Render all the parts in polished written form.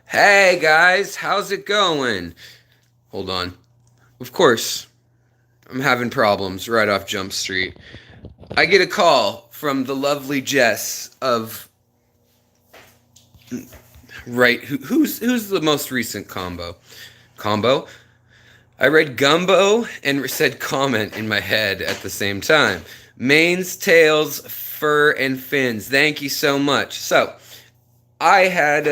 Hey guys, how's it going? Hold on. Of course, I'm having problems right off Jump Street. I get a call from the lovely Jess of who's the most recent combo. I read gumbo and said comment in my head at the same time. Manes, tails, fur, and fins. Thank you so much. So I had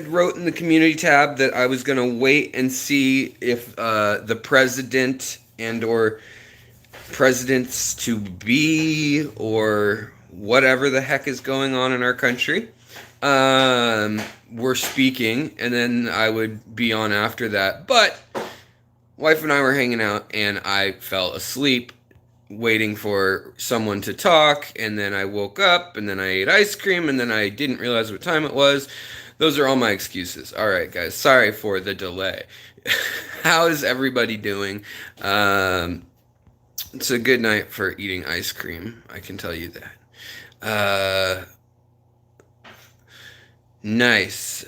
wrote in the community tab that I was gonna wait and see if the president and or presidents to be or whatever the heck is going on in our country were speaking, and then I would be on after that. But wife and I were hanging out, and I fell asleep waiting for someone to talk, and then I woke up, and then I ate ice cream, and then I didn't realize what time it was. Those are all my excuses. All right, guys, sorry for the delay. How is everybody doing? It's a good night for eating ice cream, I can tell you that. Nice.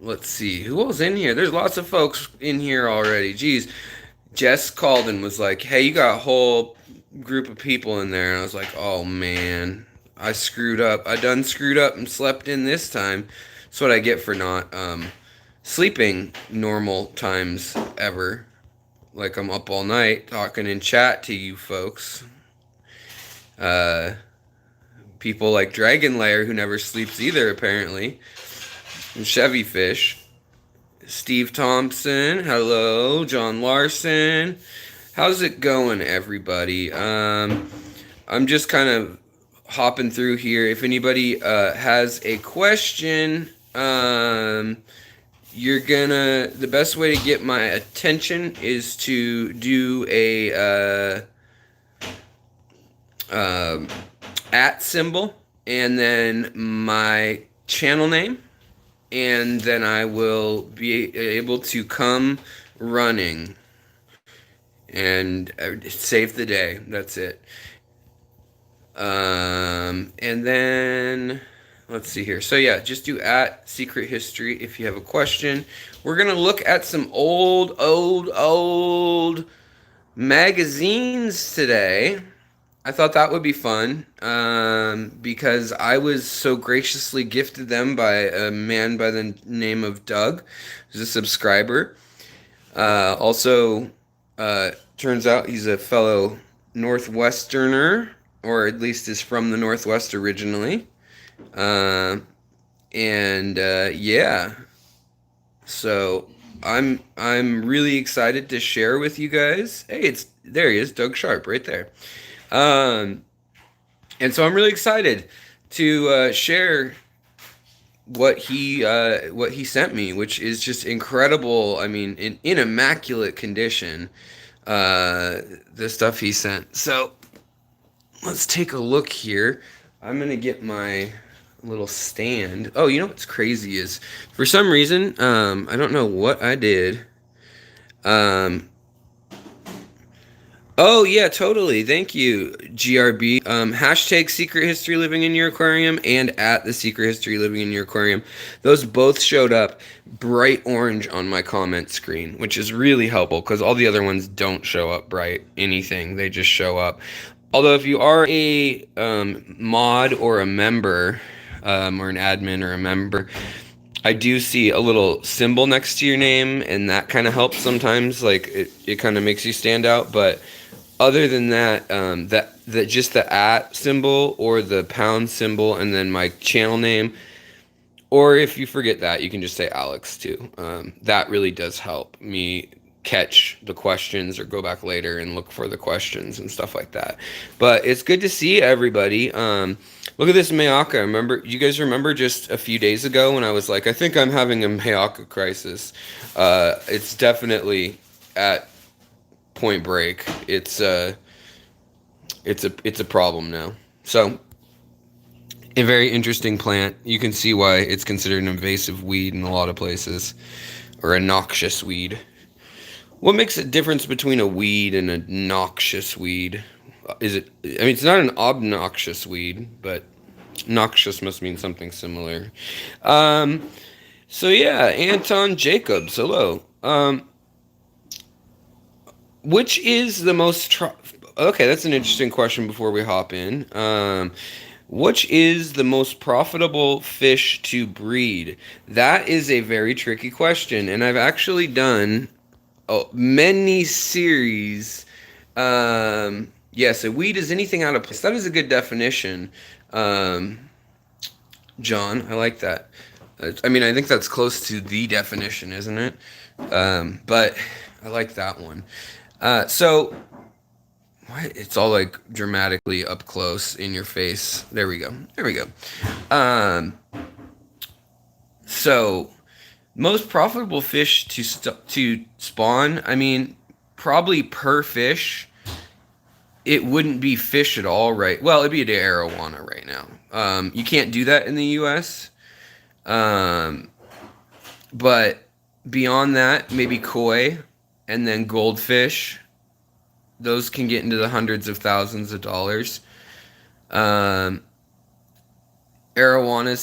Let's see. Who else in here? There's lots of folks in here already. Jeez. Jess called and was like, "Hey, you got a whole group of people in there." And I was like, "Oh man, I screwed up. I done screwed up and slept in this time." That's what I get for not sleeping normal times ever. Like I'm up all night talking in chat to you folks. Uh, People like Dragon Lair who never sleeps either apparently. And Chevy Fish. Steve Thompson, hello. John Larson, how's it going, everybody? I'm just kind of hopping through here. If anybody has a question, the best way to get my attention is to do a at symbol and then my channel name, and then I will be able to come running and save the day. That's it. And then let's see here. So yeah, just do at secret history if you have a question. We're gonna look at some old magazines today. I thought that would be fun because I was so graciously gifted them by a man by the name of Doug, who's a subscriber. Also, turns out he's a fellow Northwesterner, or at least is from the Northwest originally. Yeah, so I'm really excited to share with you guys. Hey, it's there he is, Doug Sharp, right there. Um, and so I'm really excited to share what he sent me, which is just incredible. I mean, in immaculate condition, the stuff he sent. So let's take a look here. I'm gonna get my little stand. Oh, you know what's crazy is for some reason, I don't know what I did. Um, Oh yeah, totally. Thank you, GRB. Hashtag Secret History Living in Your Aquarium and at the Secret History Living in Your Aquarium. Those both showed up bright orange on my comment screen, which is really helpful because all the other ones don't show up bright anything. They just show up. Although if you are a mod or a member, or an admin or a member, I do see a little symbol next to your name, and that kind of helps sometimes. Like it kind of makes you stand out, but other than that, that just the at symbol or the pound symbol and then my channel name, or if you forget that, you can just say Alex too. That really does help me catch the questions or go back later and look for the questions and stuff like that. But it's good to see everybody. Look at this Mayaka. Remember, you guys remember just a few days ago when I was like, I think I'm having a Mayaka crisis. It's definitely at point break. It's a problem now. So a very interesting plant. You can see why it's considered an invasive weed in a lot of places, or a noxious weed. What makes a difference between a weed and a noxious weed? Is it? I mean, it's not an obnoxious weed, but Noxious must mean something similar. So yeah, Anton Jacobs, hello. Which is the most... Okay, that's an interesting question before we hop in. Which is the most profitable fish to breed? That is a very tricky question, and I've actually done many series. Yes, a weed is anything out of place. That is a good definition, John. I like that. I mean, I think that's close to the definition, isn't it? But I like that one. So, why it's all like dramatically up close in your face. There we go. There we go. So, most profitable fish to spawn. I mean, probably per fish, it wouldn't be fish at all, right? Well, it'd be the arowana right now. You can't do that in the U.S. But beyond that, maybe koi, and then goldfish. Those can get into the hundreds of thousands of dollars. Arowanas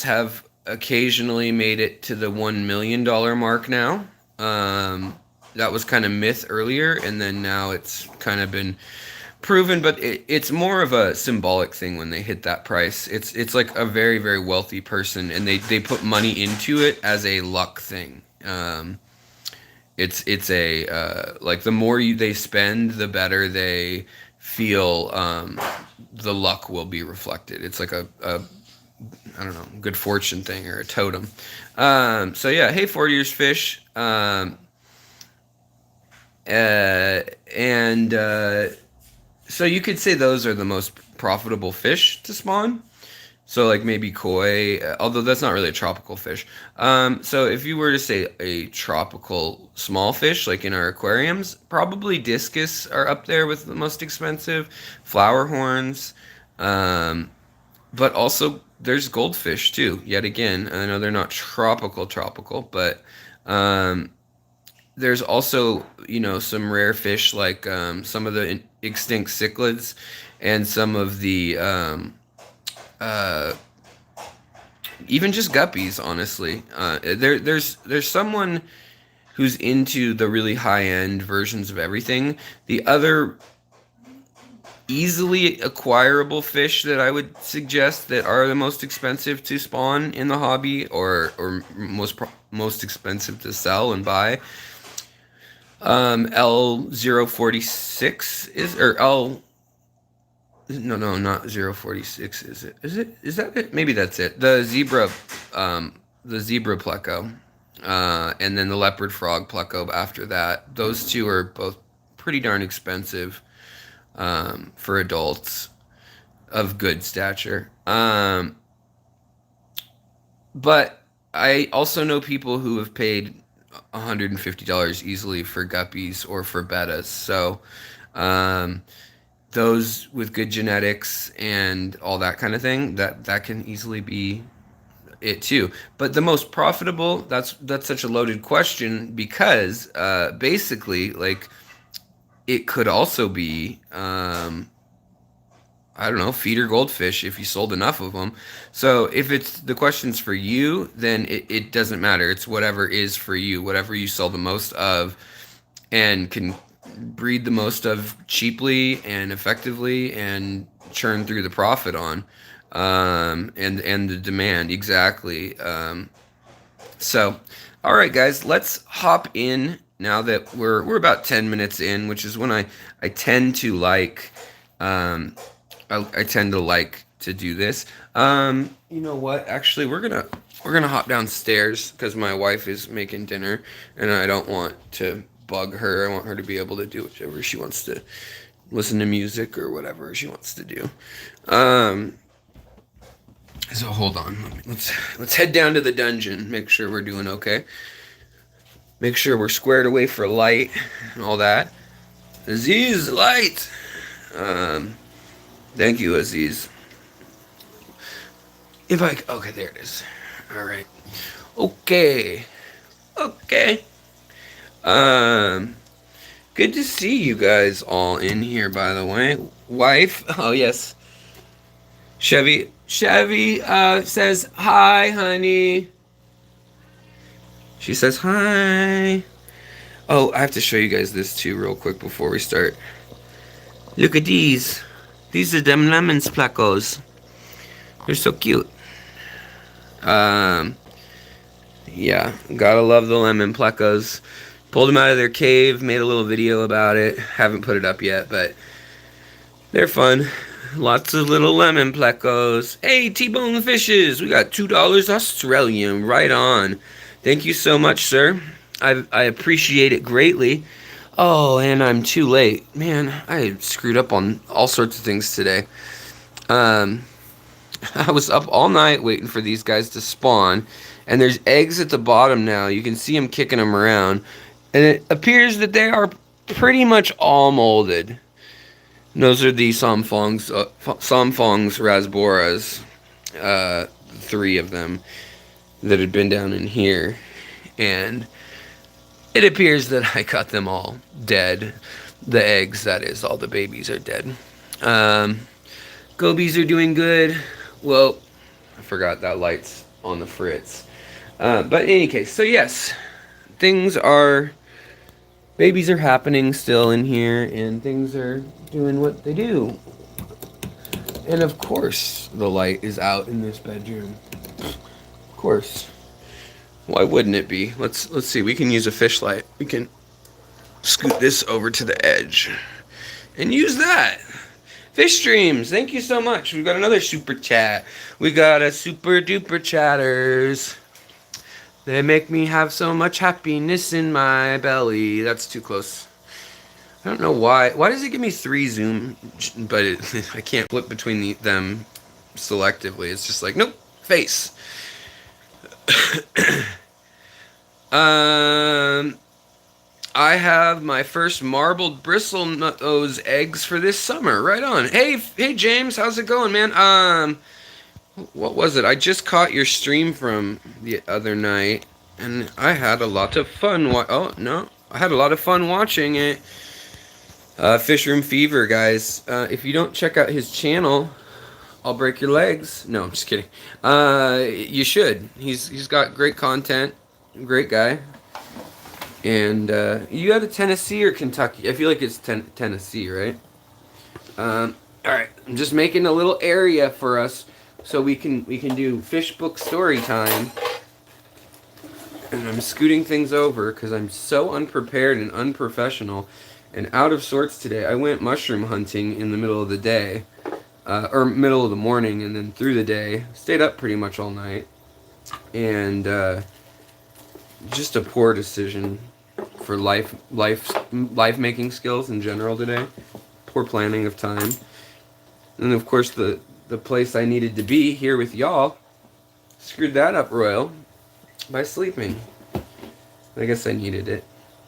have occasionally made it to the $1 million mark now. That was kind of myth earlier, and then now it's kind of been proven, but it's more of a symbolic thing when they hit that price. It's like a very, very wealthy person, and they put money into it as a luck thing. It's a like the more they spend, the better they feel. The luck will be reflected. It's like a I don't know, good fortune thing or a totem. So yeah, hey, 40 years fish. So you could say those are the most profitable fish to spawn. So like maybe koi, although that's not really a tropical fish. So if you were to say a tropical small fish, like in our aquariums, probably discus are up there with the most expensive, flower horns, but also there's goldfish too. Yet again, I know they're not tropical, but there's also, you know, some rare fish like some of the extinct cichlids and some of the even just guppies, honestly. There's someone who's into the really high-end versions of everything. The other easily acquirable fish that I would suggest that are the most expensive to spawn in the hobby, or most expensive to sell and buy, L046 is, or L... No, not 046. Is it? Is that it? Maybe that's it. The zebra pleco, and then the leopard frog pleco after that. Those two are both pretty darn expensive for adults of good stature. But I also know people who have paid $150 easily for guppies or for bettas. So, those with good genetics and all that kind of thing, that can easily be it too. But the most profitable, that's such a loaded question, because basically, like, it could also be I don't know, feeder goldfish if you sold enough of them. So if it's the question's for you, then it doesn't matter. It's whatever is for you, whatever you sell the most of and can breed the most of cheaply and effectively and churn through the profit on, and the demand. Exactly. So, all right, guys, let's hop in now that we're about 10 minutes in, which is when I tend to like, I tend to like to do this. You know what? Actually, we're gonna hop downstairs because my wife is making dinner, and I don't want to bug her. I want her to be able to do whatever she wants to, listen to music or whatever she wants to do. So hold on. Let's head down to the dungeon. Make sure we're doing okay. Make sure we're squared away for light and all that. Aziz, light. Thank you, Aziz. Okay, there it is. All right. Okay. Good to see you guys all in here, by the way. Wife, oh yes. Chevy says hi, honey. She says hi. Oh, I have to show you guys this too real quick before we start. Look at these. These are them lemon splackos. They're so cute. Yeah, gotta love the lemon plecos. Pulled them out of their cave, made a little video about it. Haven't put it up yet, but they're fun. Lots of little lemon plecos. Hey, T-bone fishes. We got $2 Australian. Right on. Thank you so much, sir. I appreciate it greatly. Oh, and I'm too late. Man, I screwed up on all sorts of things today. I was up all night waiting for these guys to spawn. And there's eggs at the bottom now. You can see them kicking them around. And it appears that they are pretty much all molded. And those are the Somfongs rasboras. 3 of them that had been down in here. And it appears that I got them all dead. The eggs, that is. All the babies are dead. Gobies are doing good. Well, I forgot that light's on the fritz. But in any case, so yes, babies are happening still in here, and things are doing what they do. And of course, the light is out in this bedroom. Of course. Why wouldn't it be? Let's see. We can use a fish light. We can scoot this over to the edge and use that. Fish streams, thank you so much. We've got another super chat. We got a super duper chatters. They make me have so much happiness in my belly. That's too close. I don't know why. Why does it give me 3 zoom? But I can't flip between them selectively. It's just like, nope, face. I have my first marbled bristlenose eggs for this summer. Right on. Hey James, how's it going, man? What was it? I just caught your stream from the other night, and I had a lot of fun. I had a lot of fun watching it. Fish Room Fever, guys. If you don't check out his channel, I'll break your legs. No, I'm just kidding. You should. He's got great content. Great guy. And you out of Tennessee or Kentucky? I feel like it's Tennessee, right? All right. I'm just making a little area for us so we can do fish book story time. And I'm scooting things over because I'm so unprepared and unprofessional and out of sorts today. I went mushroom hunting in the middle of the day, or middle of the morning, and then through the day. Stayed up pretty much all night, and just a poor decision for life making skills in general today. Poor planning of time, and of course the place I needed to be here with y'all screwed that up royal by sleeping. I guess I needed it.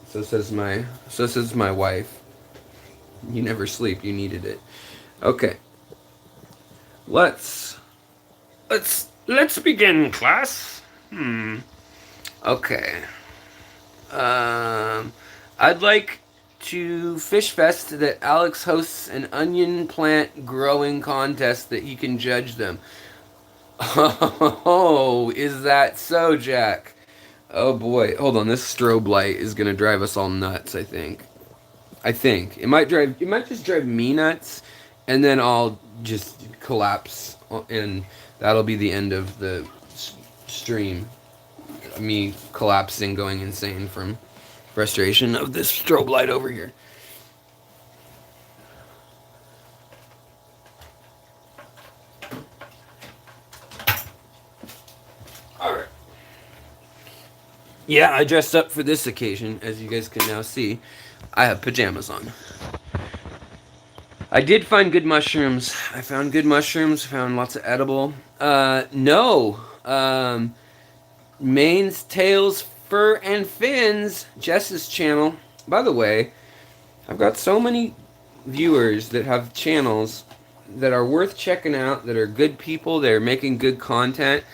So says my wife. You never sleep, you needed it. Okay. Let's begin, class. Okay. I'd like to fish fest that Alex hosts an onion plant growing contest that he can judge them. Oh, is that so, Jack? Oh boy, hold on. This strobe light is gonna drive us all nuts. I think it might just drive me nuts, and then I'll just collapse, and that'll be the end of the stream. Me collapsing, going insane from frustration of this strobe light over here. Alright. Yeah, I dressed up for this occasion, as you guys can now see. I have pajamas on. I did find good mushrooms. I found good mushrooms, found lots of edible. No. Manes, Tails, Fur, and Fins, Jess's channel. By the way, I've got so many viewers that have channels that are worth checking out, that are good people, they're making good content.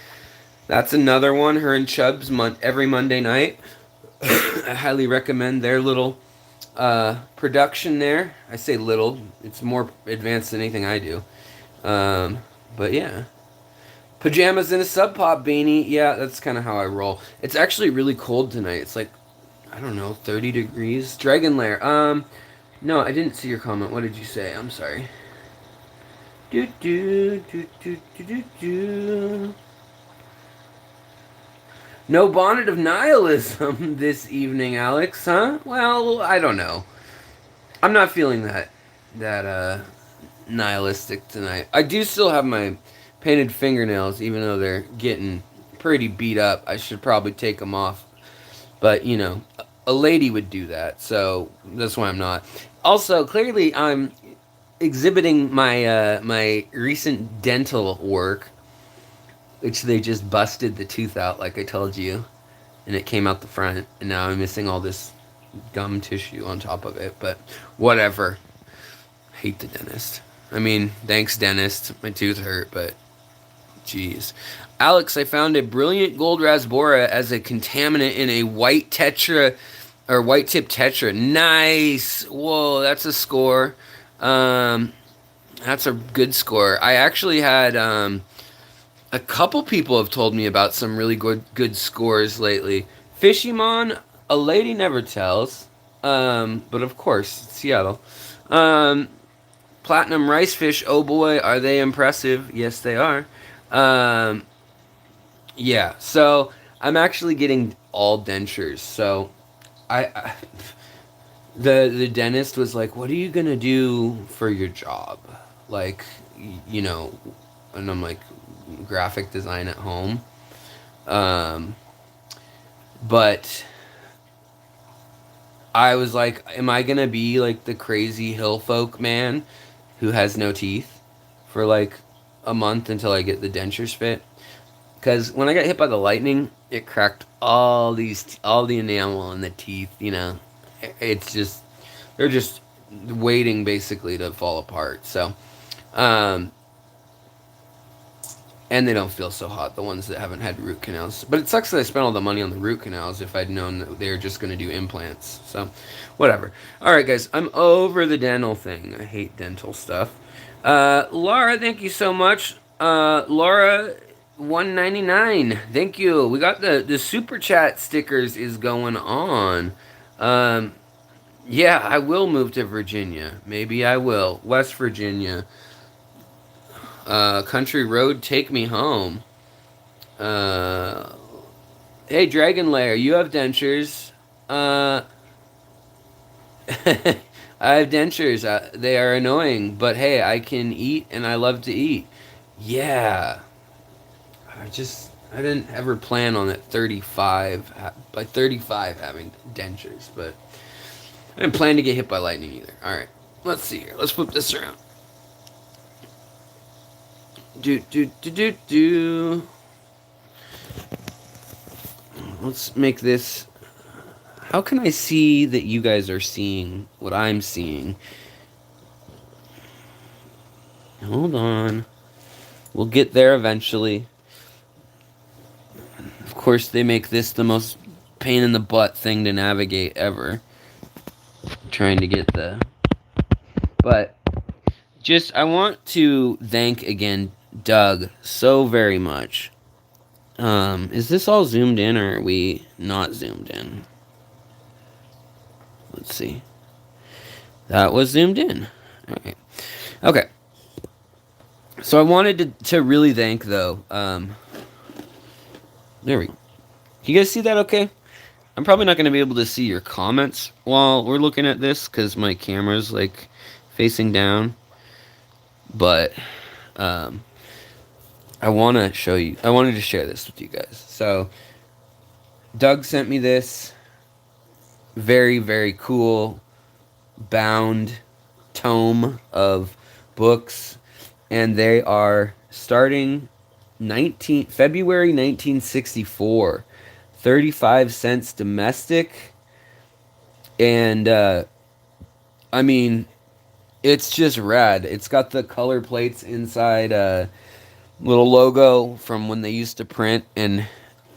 That's another one, her and Chubbs, every Monday night. I highly recommend their little production there. I say little, it's more advanced than anything I do. But yeah. Pajamas and a Sub Pop beanie. Yeah, that's kind of how I roll. It's actually really cold tonight. It's like, I don't know, 30 degrees. Dragon Lair. No, I didn't see your comment. What did you say? I'm sorry. Do do do do do do do. No bonnet of nihilism this evening, Alex, huh? Well, I don't know. I'm not feeling that nihilistic tonight. I do still have my painted fingernails, even though they're getting pretty beat up. I should probably take them off. But, you know, a lady would do that, so that's why I'm not. Also, clearly I'm exhibiting my recent dental work, which they just busted the tooth out, like I told you, and it came out the front, and now I'm missing all this gum tissue on top of it, but whatever. Hate the dentist. I mean, thanks, dentist. My tooth hurt, but jeez. Alex, I found a brilliant gold rasbora as a contaminant in a white tetra, or white tip tetra. Nice. Whoa, that's a score. That's a good score. I actually had a couple people have told me about some really good scores lately. Fishymon, a lady never tells. But of course, Seattle. Platinum rice fish, oh boy, are they impressive? Yes, they are. Yeah, so I'm actually getting all dentures. So I the dentist was like, "What are you gonna do for your job?" Like, you know, and I'm like, graphic design at home. But I was like, am I gonna be like the crazy hill folk man who has no teeth for like a month until I get the dentures fit? Because when I got hit by the lightning, it cracked all the enamel in the teeth. You know, it's just they're just waiting basically to fall apart. So, um, and they don't feel so hot, the ones that haven't had root canals. But it sucks that I spent all the money on the root canals if I'd known that they were just going to do implants. So, whatever. Alright, guys, I'm over the dental thing. I hate dental stuff. Laura, thank you so much. Laura, 199. Thank you. We got the super chat stickers is going on. Yeah, I will move to Virginia. Maybe I will. West Virginia. Country Road, take me home. Hey, Dragon Lair, you have dentures. I have dentures. They are annoying, but hey, I can eat and I love to eat. Yeah. I didn't ever plan on it 35, by 35 having dentures, but I didn't plan to get hit by lightning either. Alright, let's see here. Let's flip this around. Do. Let's make this. How can I see that you guys are seeing what I'm seeing? Hold on. We'll get there eventually. Of course, they make this the most pain in the butt thing to navigate ever. Trying to get the. But just, I want to thank again Doug so very much. Is this all zoomed in or are we not zoomed in? Let's see. That was zoomed in. Alright. Okay. So I wanted to really thank, though, there we go. Can you guys see that okay? I'm probably not going to be able to see your comments while we're looking at this because my camera's, like, facing down. But, I want to show you. I wanted to share this with you guys. So, Doug sent me this very, very cool bound tome of books, and they are starting February 1964. 35 cents domestic, and I mean, it's just rad. It's got the color plates inside, little logo from when they used to print, and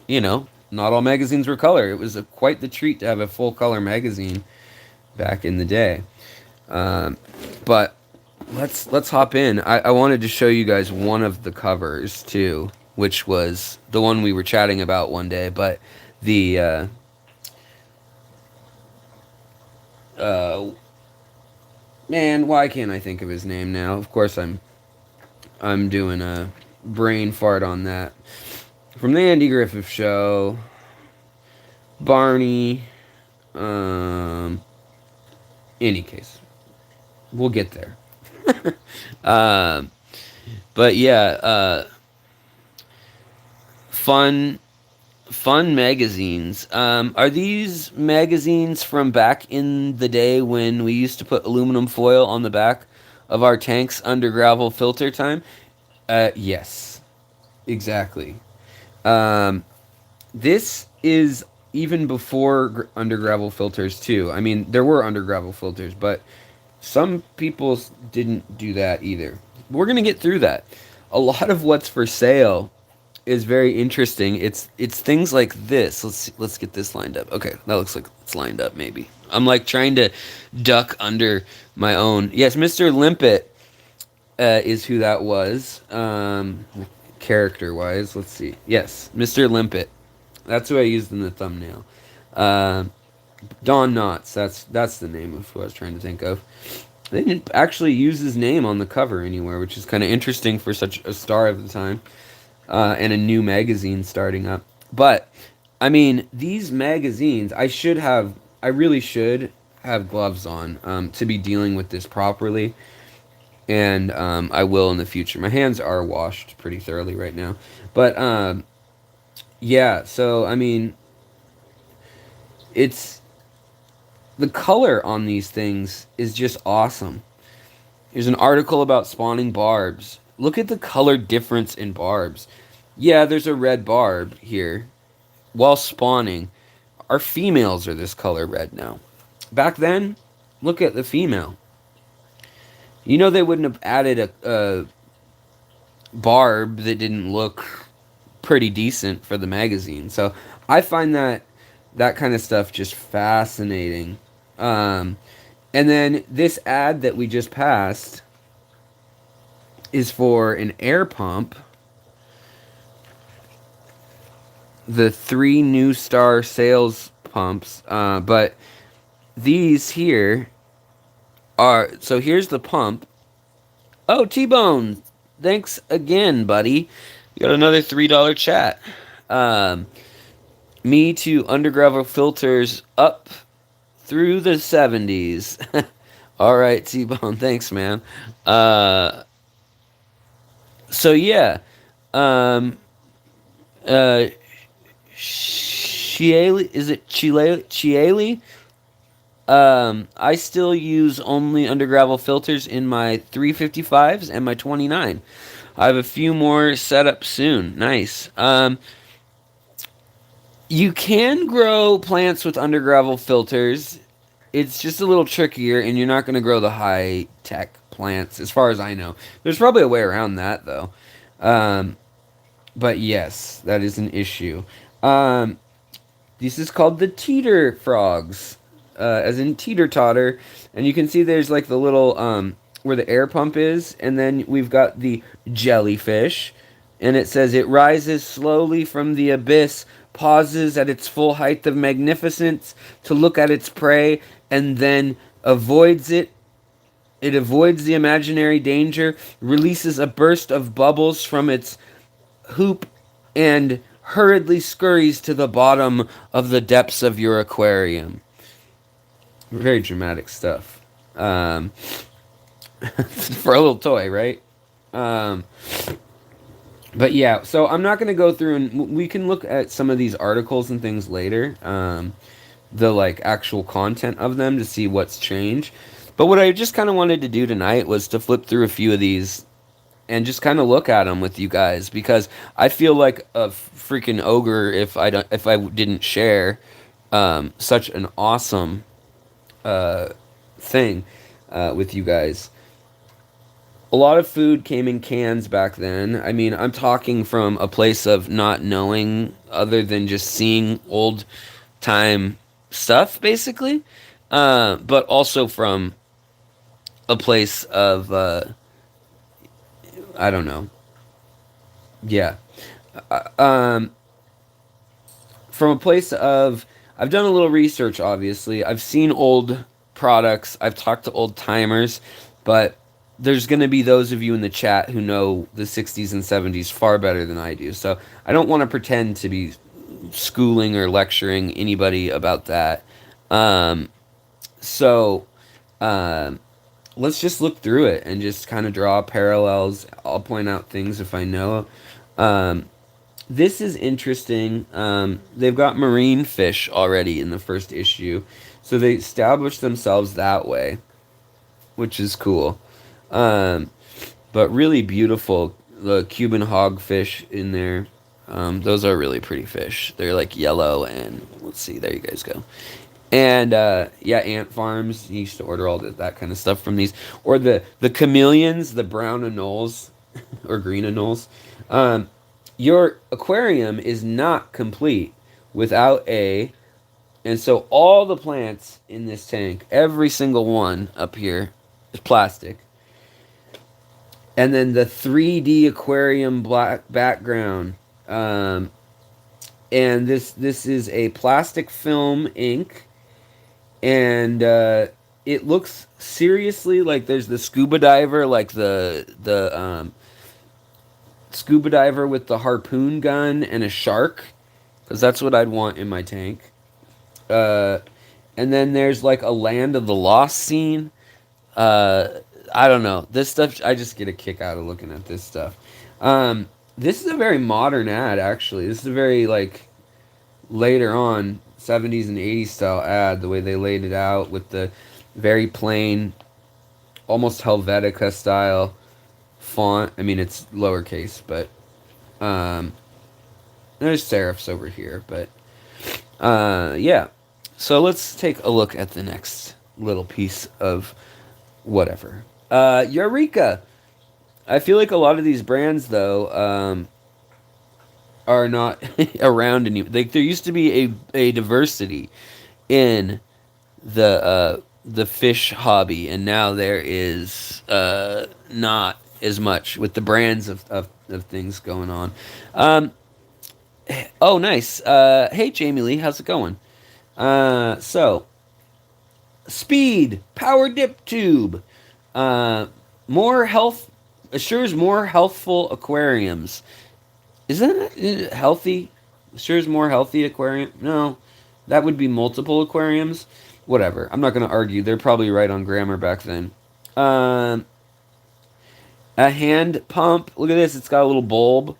you know, not all magazines were color. It was quite the treat to have a full color magazine back in the day. But let's hop in. I wanted to show you guys one of the covers too, which was the one we were chatting about one day. But the uh, man, why can't I think of his name now? Of course, I'm doing a brain fart on that. From the Andy Griffith Show, Barney. Any case, we'll get there. um, but yeah, fun magazines. Are these magazines from back in the day when we used to put aluminum foil on the back of our tanks under gravel filter time? Yes, exactly. Um, this is even before under gravel filters too. I mean, there were under gravel filters, but some people didn't do that either. We're gonna get through that. A lot of what's for sale is very interesting. It's things like this. Let's get this lined up. Okay, that looks like it's lined up. Maybe I'm like trying to duck under my own. Yes, Mr. Limpet is who that was. Character wise, let's see. Yes, Mr. Limpet. That's who I used in the thumbnail. Uh, Don Knotts. That's the name of who I was trying to think of. They didn't actually use his name on the cover anywhere, which is kind of interesting for such a star of the time, and a new magazine starting up. But I mean, these magazines, I really should have gloves on to be dealing with this properly, and I will in the future. My hands are washed pretty thoroughly right now, but yeah. So I mean, it's the color on these things is just awesome. Here's an article about spawning barbs. Look at the color difference in barbs. Yeah, there's a red barb here. While spawning, our females are this color red now. Back then, look at the female. You know they wouldn't have added a barb that didn't look pretty decent for the magazine. So I find that kind of stuff just fascinating. And then this ad that we just passed is for an air pump. The 3 new star sales pumps. But these here are... So here's the pump. Oh, T-Bone. Thanks again, buddy. You got another $3 chat. Me to undergravel filters up through the 70s. All right, T-Bone. Thanks, man. So yeah. Chieli, is it Chieli? I still use only undergravel filters in my 355s and my 29. I have a few more set up soon. Nice. You can grow plants with undergravel filters. It's just a little trickier, and you're not going to grow the high-tech plants, as far as I know. There's probably a way around that, though. But yes, that is an issue. This is called the teeter frogs, as in teeter-totter. And you can see there's like the little, where the air pump is. And then we've got the jellyfish. And it says, it rises slowly from the abyss, pauses at its full height of magnificence to look at its prey, and then avoids it. It avoids the imaginary danger, releases a burst of bubbles from its hoop, and hurriedly scurries to the bottom of the depths of your aquarium. Very dramatic stuff. For a little toy, right? But yeah, so I'm not going to go through, and we can look at some of these articles and things later, the like actual content of them to see what's changed. But what I just kind of wanted to do tonight was to flip through a few of these and just kind of look at them with you guys, because I feel like a freaking ogre if I didn't share such an awesome thing with you guys. A lot of food came in cans back then. I mean, I'm talking from a place of not knowing other than just seeing old time stuff, basically. But also from a place of, I don't know. Yeah. Um, from a place of, I've done a little research, obviously. I've seen old products, I've talked to old timers, but there's going to be those of you in the chat who know the 60s and 70s far better than I do. So I don't want to pretend to be schooling or lecturing anybody about that. Um, so um, let's just look through it and just kind of draw parallels. I'll point out things if I know. Um, this is interesting. They've got marine fish already in the first issue, so they established themselves that way, which is cool. Um, but really beautiful. The Cuban hogfish in there. Those are really pretty fish. They're like yellow and let's see. There you guys go. And yeah, ant farms. You used to order all that kind of stuff from these, or the chameleons, the brown anoles or green anoles. Um, your aquarium is not complete without a, and so all the plants in this tank, every single one up here, is plastic. And then the 3D aquarium black background. And this is a plastic film ink, and it looks seriously like there's the scuba diver, like the scuba diver with the harpoon gun and a shark, because that's what I'd want in my tank. And then there's like a Land of the Lost scene. I don't know. This stuff, I just get a kick out of looking at this stuff. This is a very modern ad, actually. This is a very, like, later on, 70s and 80s style ad, the way they laid it out with the very plain, almost Helvetica style font. I mean, it's lowercase, but there's serifs over here, but yeah. So let's take a look at the next little piece of whatever. Eureka! I feel like a lot of these brands, though, are not around anymore. Like, there used to be a diversity in the fish hobby, and now there is not as much with the brands of things going on. Oh, nice. Hey, Jamie Lee, how's it going? So, Speed Power Dip Tube. More health assures more healthful aquariums. Isn't it healthy? Assures more healthy aquarium? No, that would be multiple aquariums. Whatever. I'm not going to argue. They're probably right on grammar back then. A hand pump. Look at this. It's got a little bulb.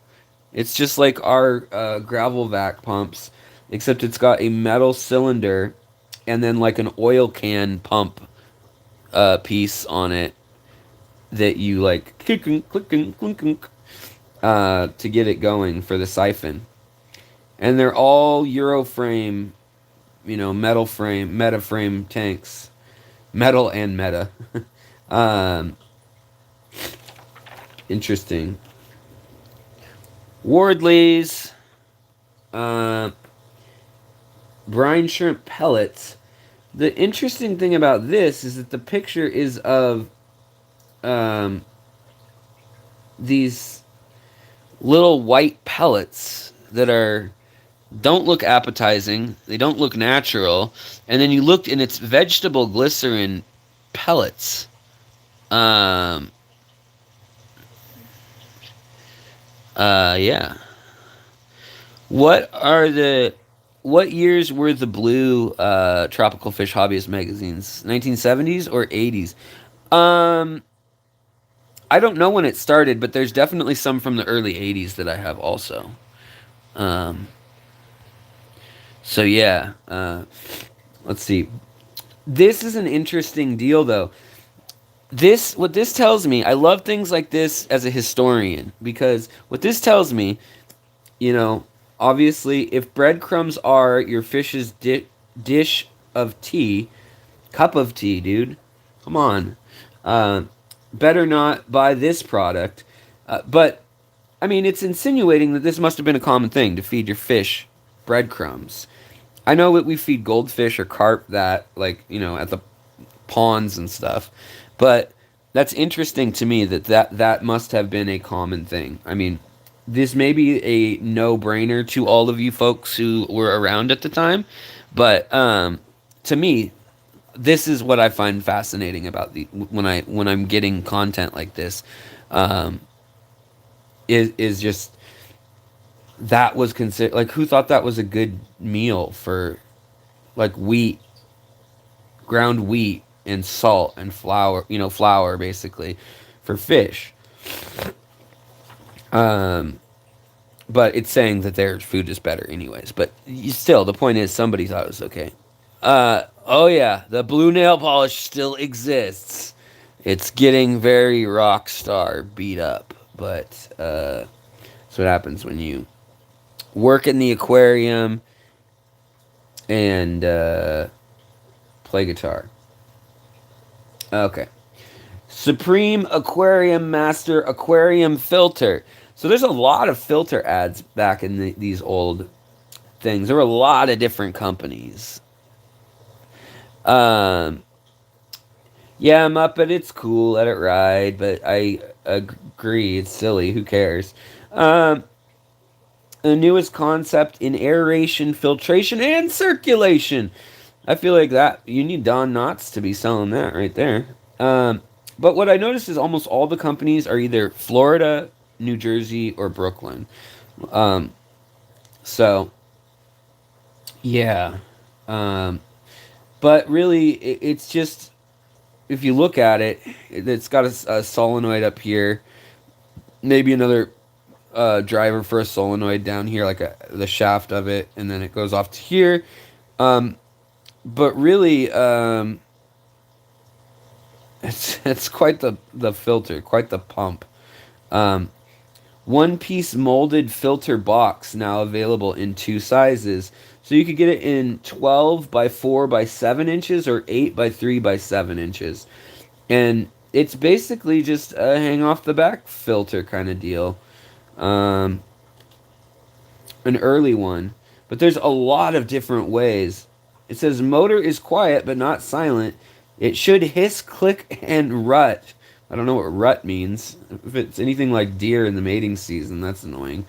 It's just like our gravel vac pumps, except it's got a metal cylinder and then like an oil can pump piece on it that you like clicking, clicking, to get it going for the siphon. And they're all Euroframe, metal frame, meta frame tanks. Metal and meta. Interesting. Wardley's brine shrimp pellets. The interesting thing about this is that the picture is of these little white pellets that don't look appetizing. They don't look natural. And then you looked and it's vegetable glycerin pellets. Yeah. What years were the blue Tropical Fish Hobbyist magazines? 1970s or 80s? I don't know when it started, but there's definitely some from the early 80s that I have also. So yeah, let's see. This is an interesting deal, though. What this tells me, I love things like this as a historian, because what this tells me, obviously, if breadcrumbs are your fish's dish of tea, cup of tea, dude, come on, better not buy this product. But, I mean, it's insinuating that this must have been a common thing to feed your fish breadcrumbs. I know that we feed goldfish or carp that, like, at the ponds and stuff. But that's interesting to me that must have been a common thing. I mean, this may be a no-brainer to all of you folks who were around at the time, but to me, this is what I find fascinating about the when I'm getting content like this, um, is just that was considered like who thought that was a good meal for like wheat, ground wheat and salt and flour, flour basically for fish. Um, but it's saying that their food is better anyways. But still, the point is somebody thought it was okay. Oh yeah, the blue nail polish still exists. It's getting very rock star beat up, but that's what happens when you work in the aquarium and play guitar. Okay. Supreme Aquarium Master Aquarium Filter. So there's a lot of filter ads back in these old things. There were a lot of different companies. Um, yeah, Muppet, it's cool, let it ride, but I agree, it's silly. Who cares? Um, the newest concept in aeration, filtration, and circulation. I feel like that you need Don Knotts to be selling that right there. But what I noticed is almost all the companies are either Florida, New Jersey, or Brooklyn. Um, so yeah, um, but really, it's just if you look at it, it's got a solenoid up here, maybe another driver for a solenoid down here, like the shaft of it, and then it goes off to here. Um, but really, it's quite the filter, quite the pump. Um, One piece molded filter box now available in two sizes. So you could get it in 12 by 4 by 7 inches or 8 by 3 by 7 inches. And it's basically just a hang off the back filter kind of deal. Um, an early one. But there's a lot of different ways. It says motor is quiet but not silent. It should hiss, click, and rut. I don't know what rut means. If it's anything like deer in the mating season, that's annoying.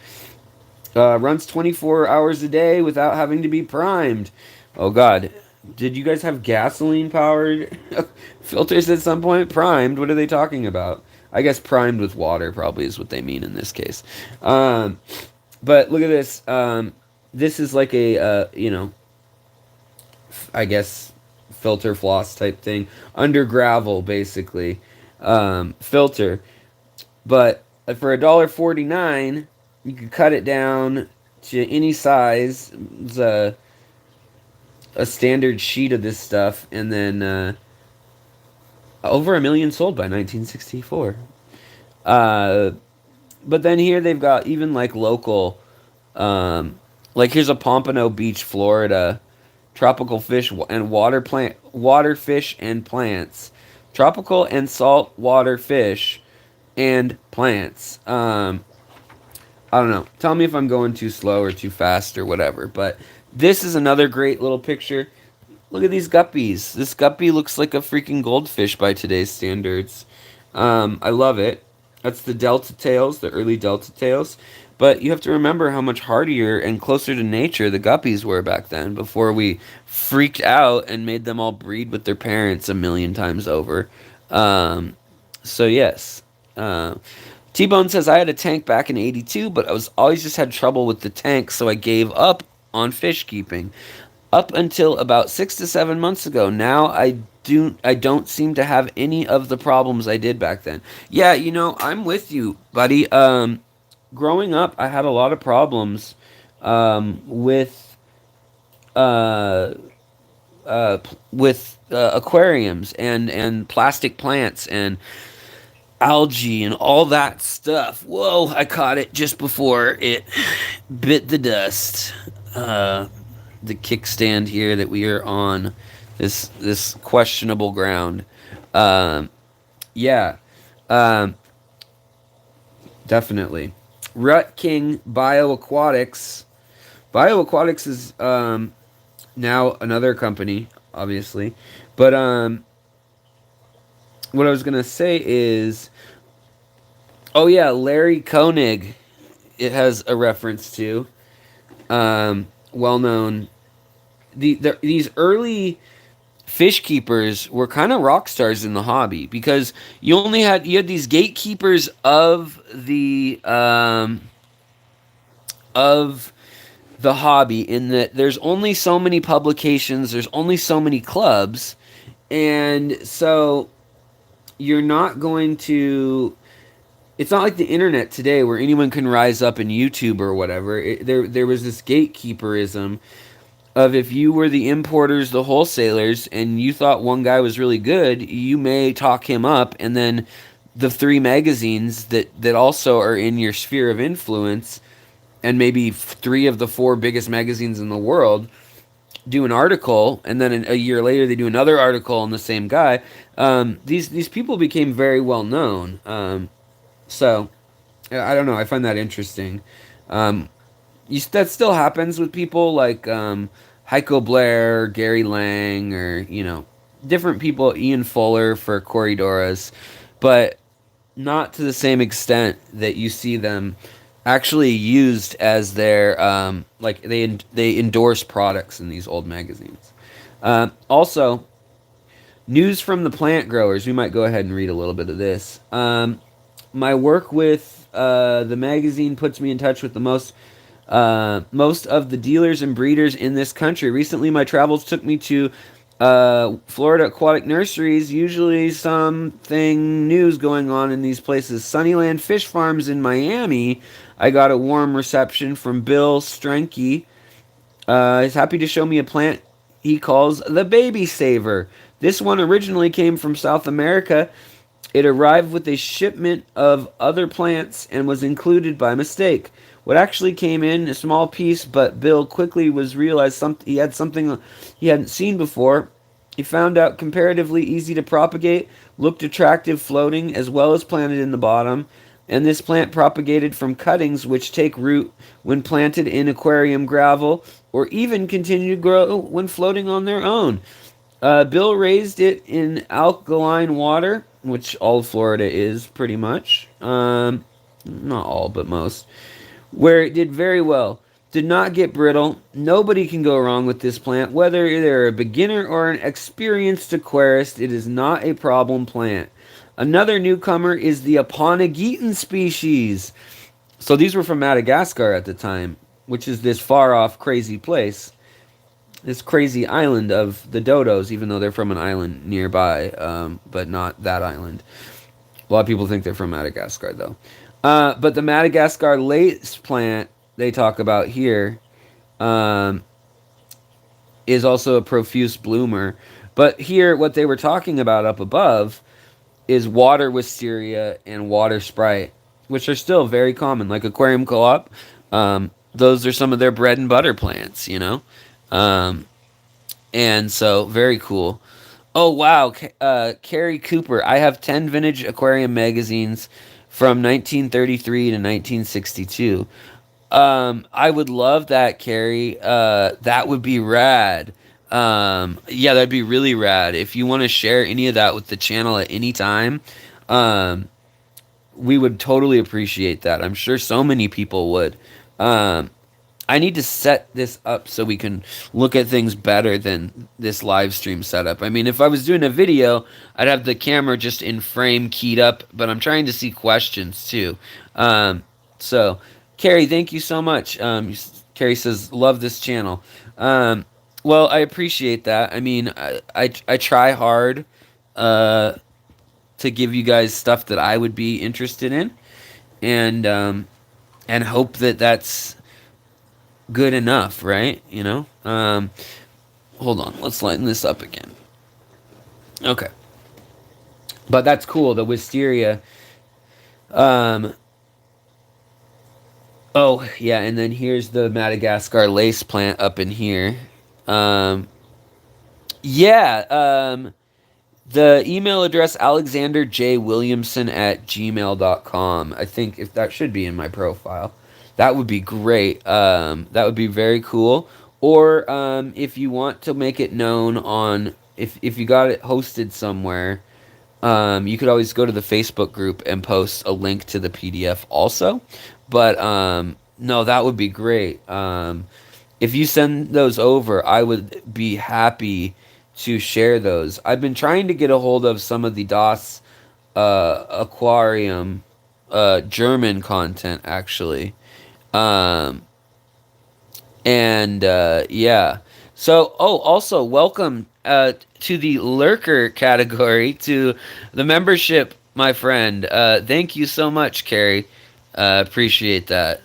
Runs 24 hours a day without having to be primed. Oh god. Did you guys have gasoline powered filters at some point? Primed? What are they talking about? I guess primed with water probably is what they mean in this case. But look at this. This is like a, I guess filter floss type thing. Under gravel, basically. Filter. But for $1.49, you could cut it down to any size. It's a standard sheet of this stuff, and then over 1 million sold by 1964. But then here they've got even like local, like here's a Pompano Beach, Florida, tropical fish and water fish and plants, tropical and salt water fish and plants. I don't know. Tell me if I'm going too slow or too fast or whatever. But this is another great little picture. Look at these guppies. This guppy looks like a freaking goldfish by today's standards. I love it. That's the delta tails, the early delta tails. But you have to remember how much hardier and closer to nature the guppies were back then before we freaked out and made them all breed with their parents 1 million times over. So yes. T-Bone says, I had a tank back in 82, but I was always just had trouble with the tank, so I gave up on fish keeping. Up until about 6 to 7 months ago. Now I don't seem to have any of the problems I did back then. Yeah, I'm with you, buddy. Growing up, I had a lot of problems uh, with aquariums and plastic plants and algae and all that stuff. Whoa, I caught it just before it bit the dust. The kickstand here that we are on, this questionable ground. Yeah, definitely. Rut King BioAquatics. BioAquatics is now another company, obviously, but what I was gonna say is, oh yeah, Larry Koenig. It has a reference to, well known. These early fish keepers were kind of rock stars in the hobby because you had these gatekeepers of the hobby, in that there's only so many publications, there's only so many clubs, and so you're not going to. It's not like the internet today where anyone can rise up in YouTube or whatever. There was this gatekeeperism of, if you were the importers, the wholesalers, and you thought one guy was really good, you may talk him up, and then the three magazines that also are in your sphere of influence, and maybe three of the four biggest magazines in the world, do an article, and then a year later they do another article on the same guy. These people became very well known. So I don't know. I find that interesting. Um, that still happens with people like Heiko Blair, Gary Lang, or different people. Ian Fuller for Corridoras, but not to the same extent that you see them actually used as their like they endorse products in these old magazines. Also, news from the plant growers. We might go ahead and read a little bit of this. My work with the magazine puts me in touch with the most of the dealers and breeders in this country. Recently, my travels took me to Florida aquatic nurseries. Usually something news going on in these places. Sunnyland Fish Farms in Miami. I got a warm reception from Bill Strenke. He's happy to show me a plant he calls the Baby Saver. This one originally came from South America. It arrived with a shipment of other plants and was included by mistake. What actually came in, a small piece, but Bill quickly realized he had something he hadn't seen before. He found out comparatively easy to propagate, looked attractive floating as well as planted in the bottom, and this plant propagated from cuttings which take root when planted in aquarium gravel, or even continue to grow when floating on their own. Bill raised it in alkaline water, which all of Florida is pretty much. Not all, but most. Where it did very well. Did not get brittle. Nobody can go wrong with this plant. Whether they're a beginner or an experienced aquarist, it is not a problem plant. Another newcomer is the Aponigeton species. So these were from Madagascar at the time, which is this far off crazy place. This crazy island of the dodos, even though they're from an island nearby, but not that island. A lot of people think they're from Madagascar, though. But the Madagascar lace plant they talk about here is also a profuse bloomer. But here, what they were talking about up above is water wisteria and water sprite, which are still very common, like Aquarium Co-op. Those are some of their bread and butter plants, and so very cool. Oh wow, Carrie Cooper. I have 10 vintage aquarium magazines from 1933 to 1962. I would love that, Carrie. That would be rad. Yeah, that'd be really rad. If you want to share any of that with the channel at any time, we would totally appreciate that. I'm sure so many people would. I need to set this up so we can look at things better than this live stream setup. I mean, if I was doing a video, I'd have the camera just in frame keyed up, but I'm trying to see questions too. So, Carrie, thank you so much. Carrie says, love this channel. Well, I appreciate that. I mean, I try hard to give you guys stuff that I would be interested in, and hope that that's good enough, right? Hold on, let's lighten this up again. Okay, but that's cool. The wisteria. Oh yeah, and then here's the Madagascar lace plant up in here. The email address alexanderjwilliamson@gmail.com. I think if that should be in my profile. That would be great. That would be very cool. Or if you want to make it known on, if you got it hosted somewhere, You could always go to the Facebook group and post a link to the PDF also. But no, that would be great. If you send those over, I would be happy to share those. I've been trying to get a hold of some of the DOS Aquarium German content, actually. Um, and yeah. So, oh, also welcome to the lurker category, to the membership, my friend. Thank you so much, Carrie. Appreciate that.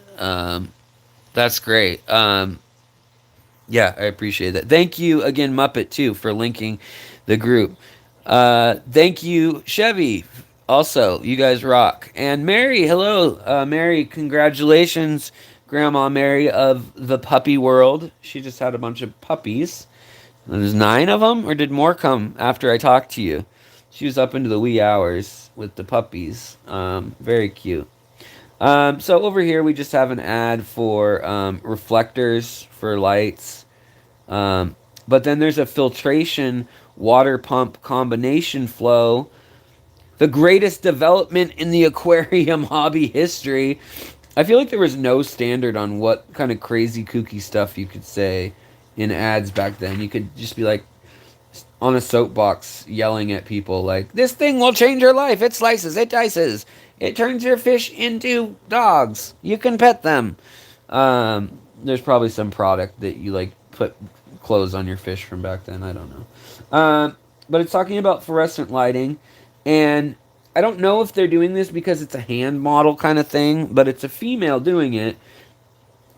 That's great. Yeah, I appreciate that. Thank you again, Muppet, too, for linking the group. Thank you, Chevy. Also, you guys rock. And Mary, hello. Mary, congratulations, Grandma Mary of the puppy world. She just had a bunch of puppies. There's 9 of them, or did more come after I talked to you? She was up into the wee hours with the puppies. Very cute. So over here we just have an ad for reflectors for lights. But then there's a filtration water pump combination flow. The greatest development in the aquarium hobby history. I feel like there was no standard on what kind of crazy kooky stuff you could say in ads back then. You could just be like on a soapbox yelling at people like, this thing will change your life. It slices, it dices, it turns your fish into dogs. You can pet them. There's probably some product that you like put clothes on your fish from back then. I don't know. But it's talking about fluorescent lighting, and I don't know if they're doing this because it's a hand model kind of thing, but it's a female doing it.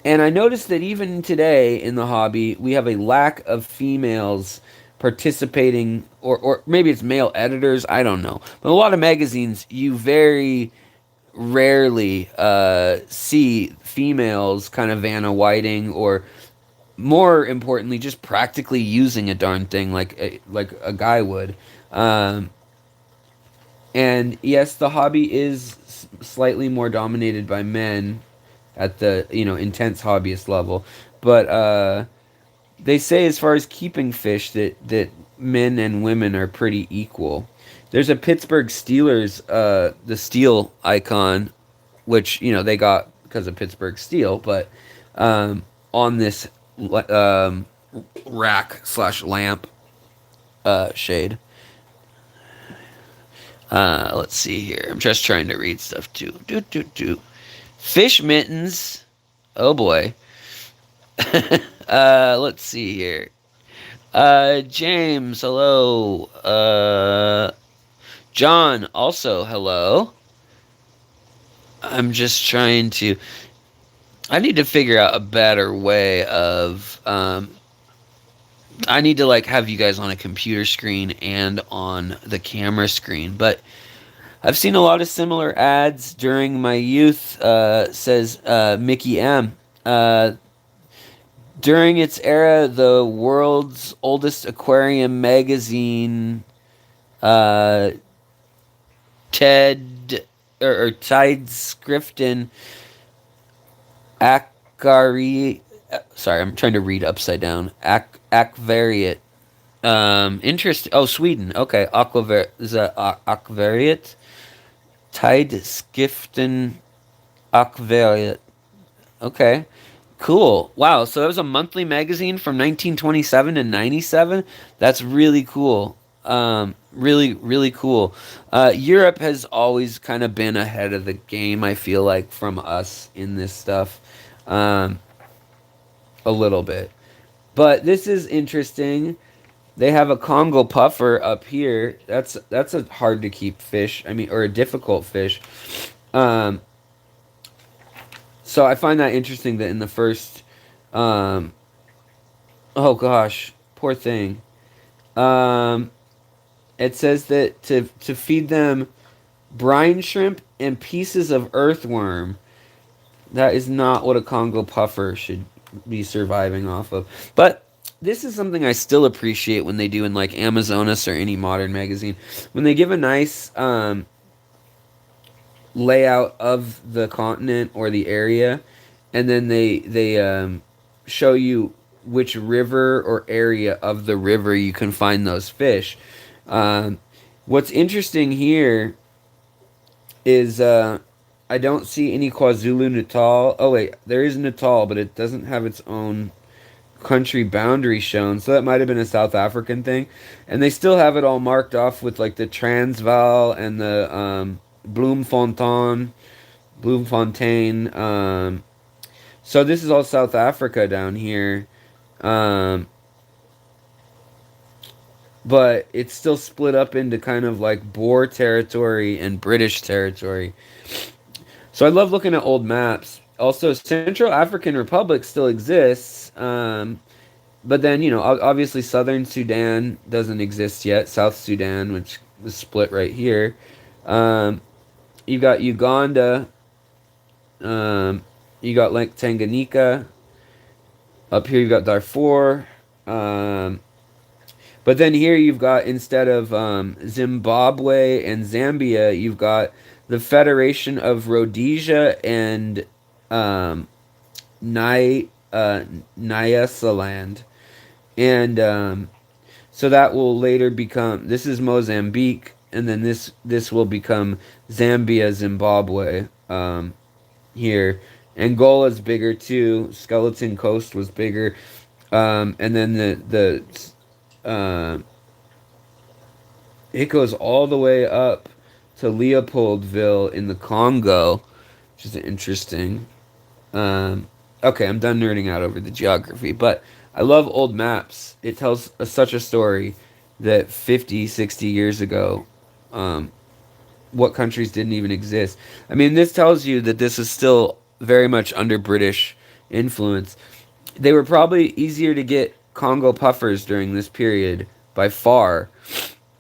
And I noticed that even today in the hobby, we have a lack of females participating, or maybe it's male editors, I don't know. But a lot of magazines, you very rarely see females kind of Vanna Whiting, or more importantly, just practically using a darn thing like a guy would. And yes, the hobby is slightly more dominated by men at the intense hobbyist level, but they say as far as keeping fish that men and women are pretty equal. There's a Pittsburgh Steelers the steel icon, which they got because of Pittsburgh steel, but on this rack/lamp shade. Let's see here. I'm just trying to read stuff too. Fish mittens. Oh boy. Let's see here. James, hello. John, also hello. I'm just trying to. I need to figure out a better way of. I need to have you guys on a computer screen and on the camera screen, but I've seen a lot of similar ads during my youth, says Mickey M. During its era, the world's oldest aquarium magazine, Ted or Tideskriften Akari. Sorry, I'm trying to read upside down. Aquarium. Interesting. Oh, Sweden. Okay, is that Aquarium? Tideskriften Aquarium. Okay. Cool. Wow. So that was a monthly magazine from 1927 to 97. That's really cool. Really, really cool. Europe has always kind of been ahead of the game, I feel like, from us in this stuff. A little bit. But this is interesting. They have a Congo puffer up here. That's a hard to keep fish. I mean, or a difficult fish. So I find that interesting that in the first, oh gosh, poor thing. It says that to feed them brine shrimp and pieces of earthworm. That is not what a Congo puffer should be surviving off of. But this is something I still appreciate when they do in Amazonas or any modern magazine. When they give a nice layout of the continent or the area, and then they show you which river or area of the river you can find those fish. When What's interesting here is I don't see any KwaZulu-Natal. Oh wait, there is Natal, but it doesn't have its own country boundary shown, so that might have been a South African thing. And they still have it all marked off with like the Transvaal and the Bloemfontein. Bloemfontein. So this is all South Africa down here. Um, but it's still split up into kind of like Boer territory and British territory. So I love looking at old maps. Also, Central African Republic still exists. But then, obviously Southern Sudan doesn't exist yet. South Sudan, which was split right here. You've got Uganda. You got like Tanganyika. Up here you've got Darfur. But then here you've got, instead of Zimbabwe and Zambia, you've got the Federation of Rhodesia and Nyasaland. And so that will later become, this is Mozambique, and then this will become Zambia, Zimbabwe here. Angola's bigger too. Skeleton Coast was bigger. And then it goes all the way up to Leopoldville in the Congo, which is interesting. Okay, I'm done nerding out over the geography, but I love old maps. It tells such a story that 50, 60 years ago, what countries didn't even exist. I mean, this tells you that this is still very much under British influence. They were probably easier to get Congo puffers during this period by far.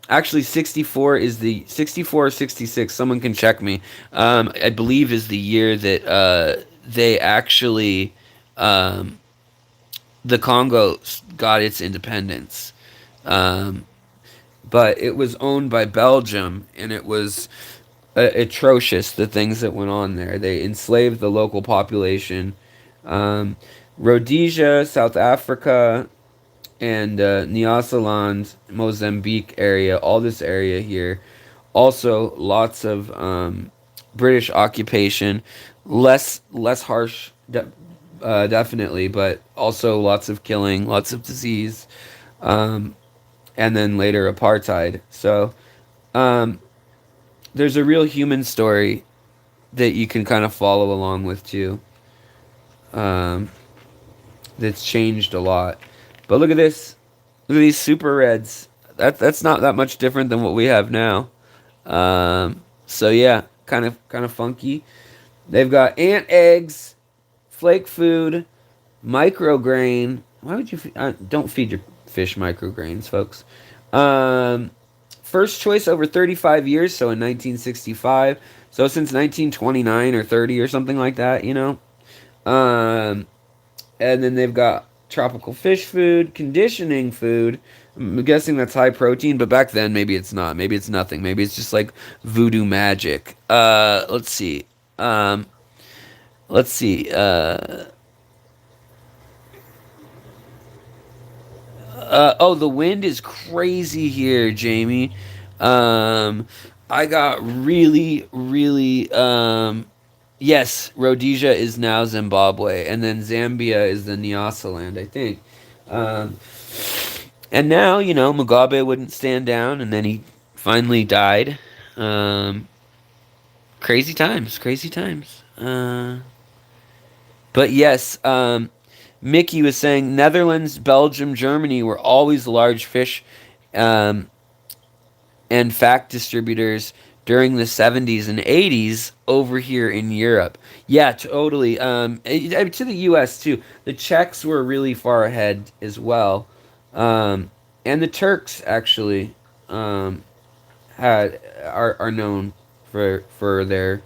Actually, 64 or 66, someone can check me, I believe is the year that they actually, the Congo got its independence. But it was owned by Belgium, and it was atrocious, the things that went on there. They enslaved the local population. Rhodesia, South Africa, and Nyasaland, Mozambique area, all this area here. Also, lots of British occupation, less harsh, definitely, but also lots of killing, lots of disease, and then later apartheid. So there's a real human story that you can kind of follow along with too. That's changed a lot. But look at this. Look at these super reds. That's not that much different than what we have now. So yeah, kind of funky. They've got ant eggs, flake food, micrograin. Why would you don't feed your fish micrograins, folks? First choice over 35 years, so in 1965. So since 1929 or 30 or something like that, And then they've got tropical fish food, conditioning food. I'm guessing that's high protein, but back then maybe it's not. Maybe it's nothing. Maybe it's just like voodoo magic. Let's see. Let's see. Oh, the wind is crazy here, Jamie. I got really, really. Yes, Rhodesia is now Zimbabwe, and then Zambia is the Nyasaland, I think. And now, Mugabe wouldn't stand down, and then he finally died. Crazy times, crazy times. But yes, Mickey was saying Netherlands, Belgium, Germany were always large fish and fact distributors during the 70s and 80s over here in Europe. Yeah, totally. To the US too. The Czechs were really far ahead as well. And the Turks actually are known for their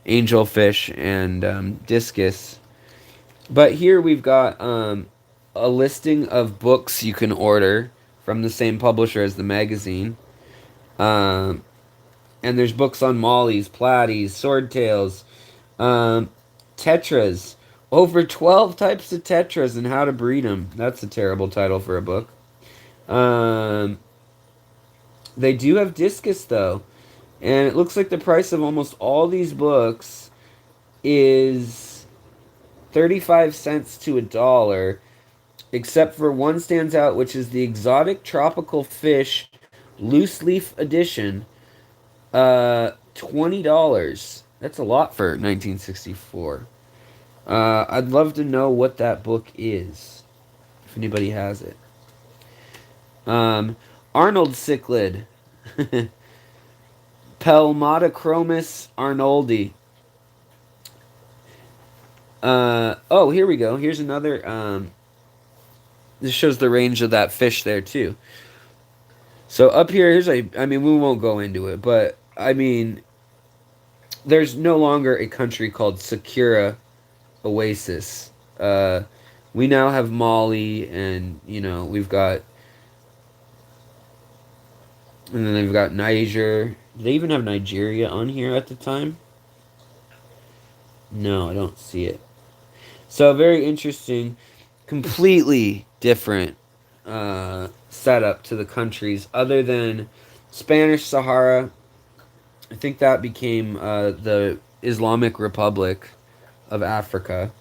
angelfish and discus. But here we've got a listing of books you can order from the same publisher as the magazine. And there's books on mollies, platies, swordtails, tetras. Over 12 types of tetras and how to breed them. That's a terrible title for a book. They do have discus though, and it looks like the price of almost all these books is 35 cents to $1, except for one stands out, which is the Exotic Tropical Fish Loose Leaf Edition. $20. That's a lot for 1964. I'd love to know what that book is, if anybody has it. Arnold cichlid. Pelmatochromis arnoldi. Oh, here we go. Here's another. This shows the range of that fish there too. So up here, I mean, we won't go into it, but I mean, there's no longer a country called Sakura Oasis. We now have Mali, and we've got, and then they've got Niger. Did they even have Nigeria on here at the time? No, I don't see it. So very interesting, completely different setup to the countries, other than Spanish Sahara. I think that became the Islamic Republic of Africa.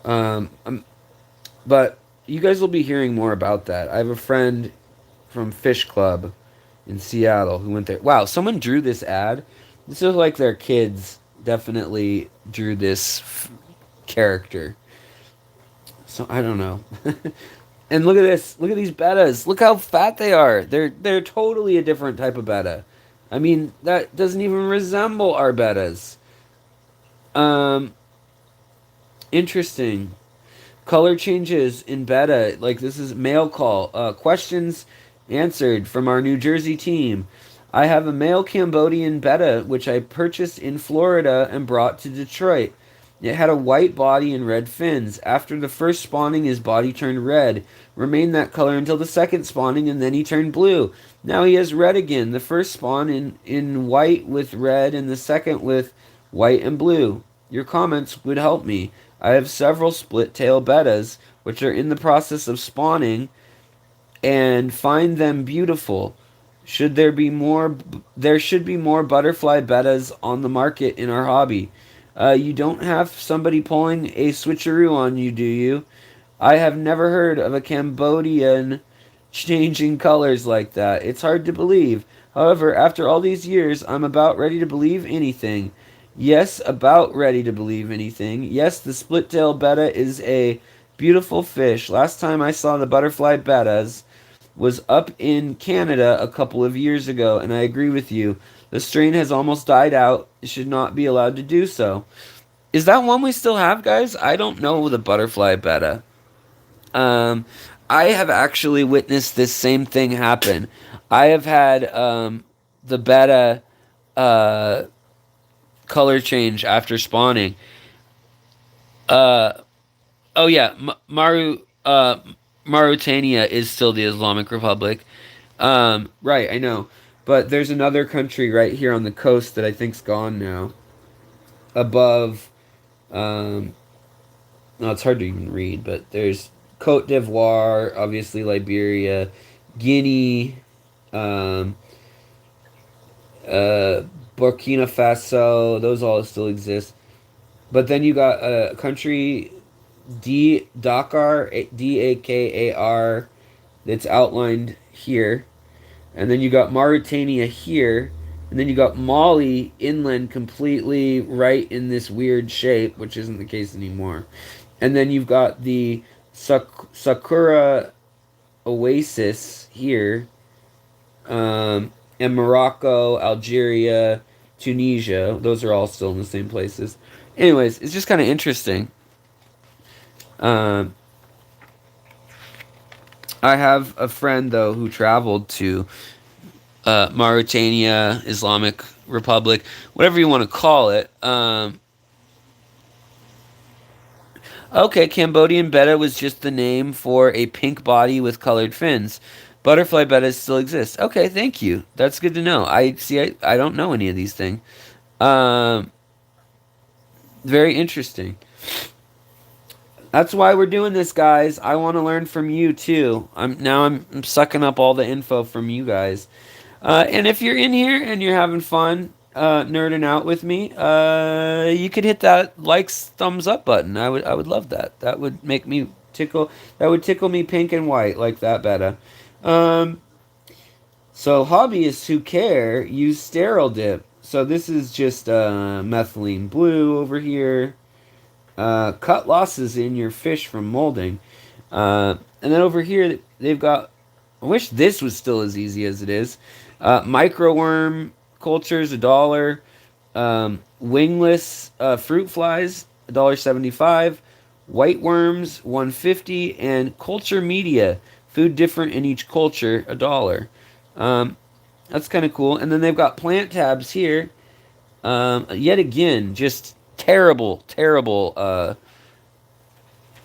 But you guys will be hearing more about that. I have a friend from Fish Club in Seattle who went there. Wow, someone drew this ad. This is like their kids definitely drew this character. So I don't know. And look at this. Look at these bettas. Look how fat they are. They're totally a different type of betta. I mean, that doesn't even resemble our bettas. Interesting. Color changes in betta. Like, this is mail call. Questions answered from our New Jersey team. I have a male Cambodian betta which I purchased in Florida and brought to Detroit. It had a white body and red fins. After the first spawning, his body turned red. Remained that color until the second spawning, and then he turned blue. Now he has red again. The first spawn in white with red, and the second with white and blue. Your comments would help me. I have several split tail bettas, which are in the process of spawning, and find them beautiful. Should there be more? There should be more butterfly bettas on the market in our hobby. You don't have somebody pulling a switcheroo on you, do you? I have never heard of a Cambodian changing colors like that. It's hard to believe. However, after all these years, I'm about ready to believe anything. Yes, about ready to believe anything. Yes, the split-tail betta is a beautiful fish. Last time I saw the butterfly bettas was up in Canada a couple of years ago, and I agree with you. The strain has almost died out. It should not be allowed to do so. Is that one we still have, guys? I don't know the butterfly betta. I have actually witnessed this same thing happen. I have had the betta color change after spawning. Oh yeah, Mauritania is still the Islamic Republic. Right, I know. But there's another country right here on the coast that I think's gone now. Above, no, it's hard to even read, but there's Cote d'Ivoire, obviously Liberia, Guinea, Burkina Faso. Those all still exist. But then you got a country, Dakar, Dakar, that's outlined here. And then you got Mauritania here. And then you got Mali inland completely right in this weird shape, which isn't the case anymore. And then you've got the Sakura Oasis here. And Morocco, Algeria, Tunisia. Those are all still in the same places. Anyways, it's just kind of interesting. I have a friend, though, who traveled to Mauritania, Islamic Republic, whatever you want to call it. Okay, Cambodian betta was just the name for a pink body with colored fins. Butterfly bettas still exist. Okay, thank you. That's good to know. I don't know any of these things. Very interesting. That's why we're doing this, guys. I want to learn from you too. I'm sucking up all the info from you guys. And if you're in here and you're having fun nerding out with me, you could hit that likes thumbs up button. I would love that. That would make me tickle. That would tickle me pink and white like that better. Um, so hobbyists who care use sterile dip. So this is just methylene blue over here. Cut losses in your fish from molding. And then over here they've got. I wish this was still as easy as it is. Microworm cultures $1. Wingless fruit flies $1.75. White worms $1.50, and culture media, food different in each culture, $1. Um, that's kind of cool. And then they've got plant tabs here. Yet again, just terrible, terrible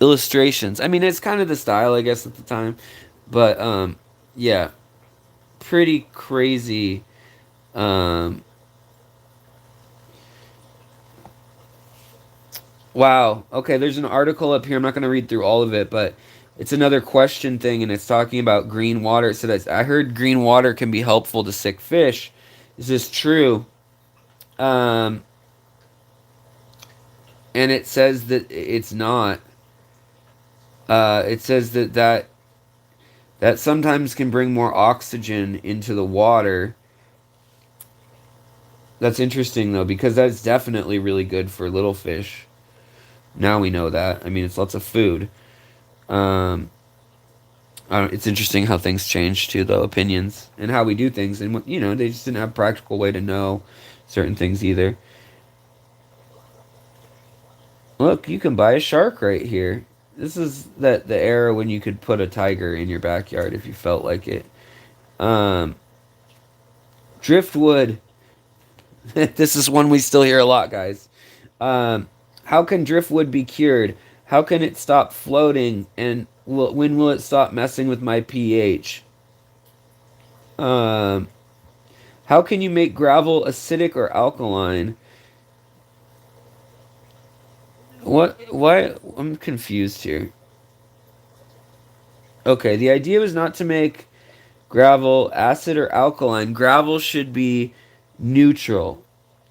illustrations. I mean, it's kind of the style, I guess, at the time, but yeah, pretty crazy. Um, wow. Okay, there's an article up here. I'm not going to read through all of it, but it's another question thing, and it's talking about green water. It said, I heard green water can be helpful to sick fish. Is this true? Um, and it says that it's not. It says that sometimes can bring more oxygen into the water. That's interesting though, because that's definitely really good for little fish. Now we know that. I mean, it's lots of food. Um, it's interesting how things change too, though, opinions and how we do things, and they just didn't have a practical way to know certain things either. Look, you can buy a shark right here. This is the era when you could put a tiger in your backyard if you felt like it. Um, Driftwood. This is one we still hear a lot, guys. Um, how can driftwood be cured? How can it stop floating? And when will it stop messing with my pH? Um, how can you make gravel acidic or alkaline? What? Why? I'm confused here. Okay, the idea was not to make gravel acid or alkaline. Gravel should be neutral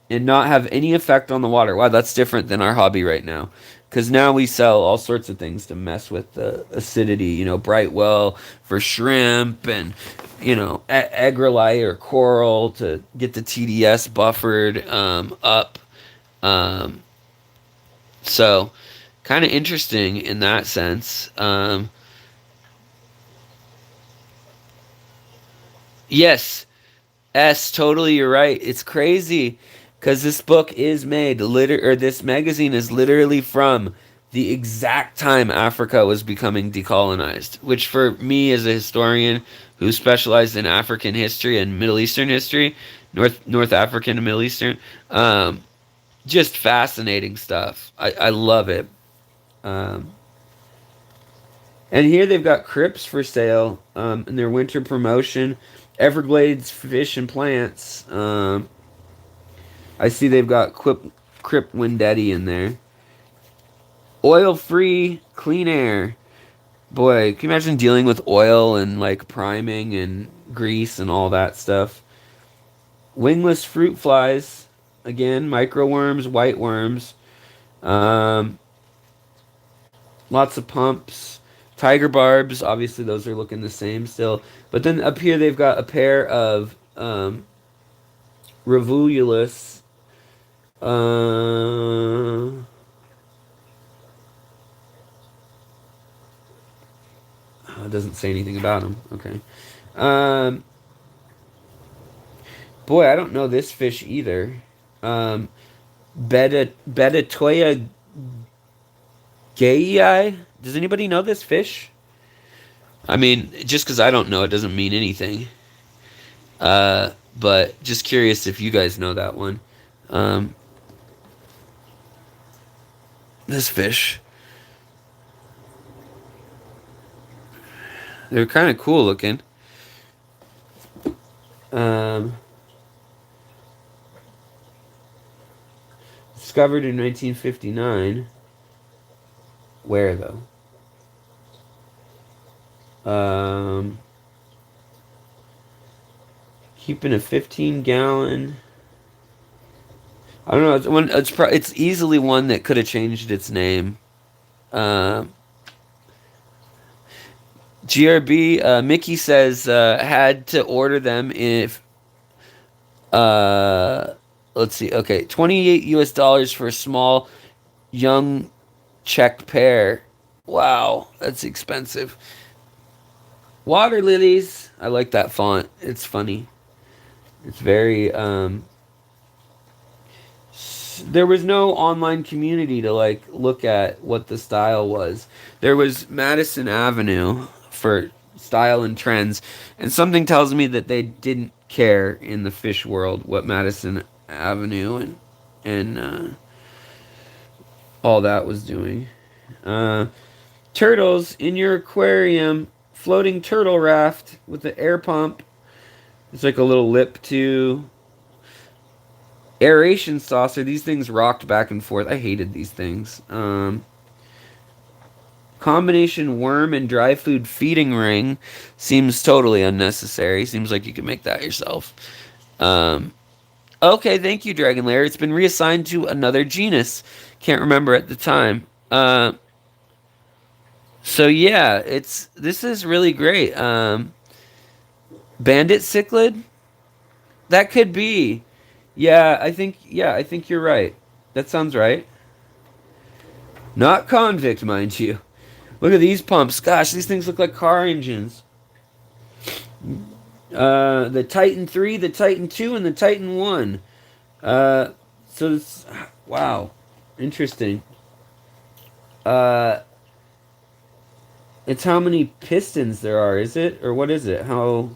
and not have any effect on the water. Wow, that's different than our hobby right now. Because now we sell all sorts of things to mess with the acidity. Brightwell for shrimp, and agrolite or coral to get the TDS buffered up. Um, so, kind of interesting in that sense. Yes, totally, you're right. It's crazy because this book is made or this magazine is literally from the exact time Africa was becoming decolonized, which for me as a historian who specialized in African history and Middle Eastern history, North African and Middle Eastern, um, just fascinating stuff. I love it. Um, and here they've got crypts for sale in their winter promotion. Everglades fish and plants. I see they've got Crypt Wendetti in there. Oil-free clean air. Boy, can you imagine dealing with oil and like priming and grease and all that stuff? Wingless fruit flies. Again, microworms, white worms. Um, Lots of pumps. Tiger barbs. Obviously, those are looking the same still. But then up here, they've got a pair of Revululus. It doesn't say anything about them. Okay. Um, Boy, I don't know this fish either. Um, Betatoya gayi. Does anybody know this fish? I mean, just because I don't know it doesn't mean anything. But just curious if you guys know that one. Um, this fish. They're kind of cool looking. Discovered in 1959. Where though? Keeping a 15-gallon. I don't know. It's easily one that could have changed its name. GRB. Mickey says had to order them if. Let's see. Okay, $28 for a small young Czech pair. Wow, that's expensive. Water lilies. I like that font. It's funny. It's very there was no online community to like look at what the style was. There was Madison Avenue for style and trends, and something tells me that they didn't care in the fish world what Madison Avenue and all that was doing. Turtles in your aquarium, floating turtle raft with the air pump. It's like a little lip to aeration saucer. These things rocked back and forth. I hated these things. Combination worm and dry food feeding ring seems totally unnecessary. Seems like you could make that yourself. Okay, thank you, Dragon Lair. It's been reassigned to another genus. Can't remember at the time. So yeah, this is really great. Bandit cichlid? That could be. Yeah, I think you're right. That sounds right. Not convict, mind you. Look at these pumps. Gosh, these things look like car engines. The Titan 3, the Titan 2, and the Titan 1. So it's wow. Interesting. It's how many pistons there are, is it? Or what is it? How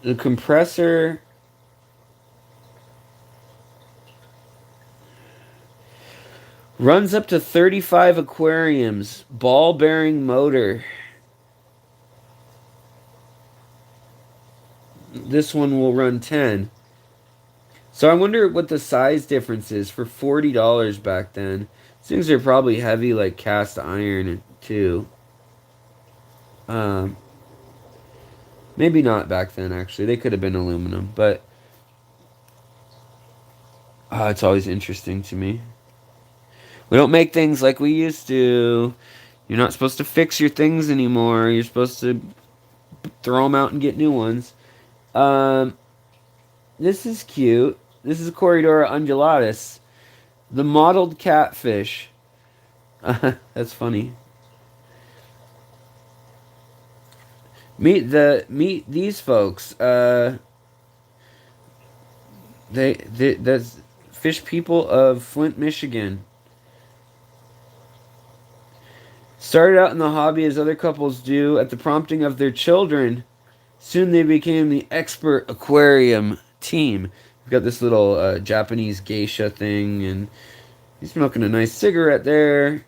the compressor runs up to 35 aquariums. Ball bearing motor. This one will run 10. So I wonder what the size difference is for $40 back then. These things are probably heavy like cast iron too. Maybe not back then actually. They could have been aluminum, but it's always interesting to me. We don't make things like we used to. You're not supposed to fix your things anymore. You're supposed to throw them out and get new ones. This is cute. This is Corridora undulatus. The mottled catfish. That's funny. Meet these folks. That's fish people of Flint, Michigan. Started out in the hobby as other couples do at the prompting of their children. Soon they became the expert aquarium team. We've got this little Japanese geisha thing, and he's smoking a nice cigarette there.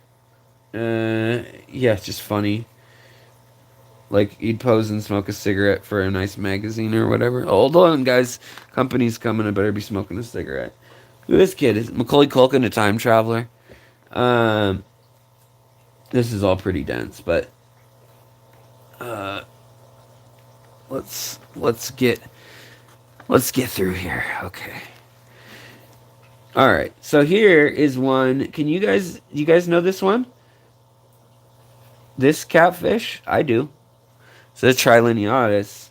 Yeah, it's just funny. Like, he'd pose and smoke a cigarette for a nice magazine or whatever. Hold on, guys. Company's coming. I better be smoking a cigarette. Look at this kid. Is Macaulay Culkin a time traveler? This is all pretty dense, but let's get through here. Okay. All right. So here is one. Can you guys know this one? This catfish? I do. It's a Trilineatus.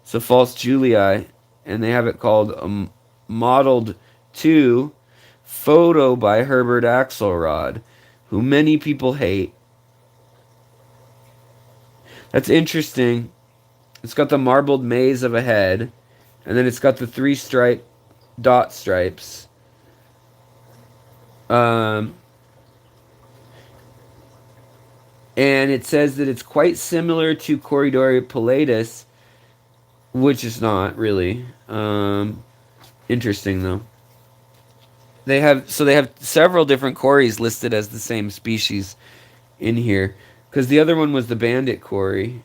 It's a false Julii, and they have it called Modeled 2 Photo by Herbert Axelrod, who many people hate. That's interesting. It's got the marbled maze of a head, and then it's got the 3-stripe dot stripes. And it says that it's quite similar to Corridora pilatus, which is not really. Interesting though. They have several different cories listed as the same species in here, because the other one was the bandit cory.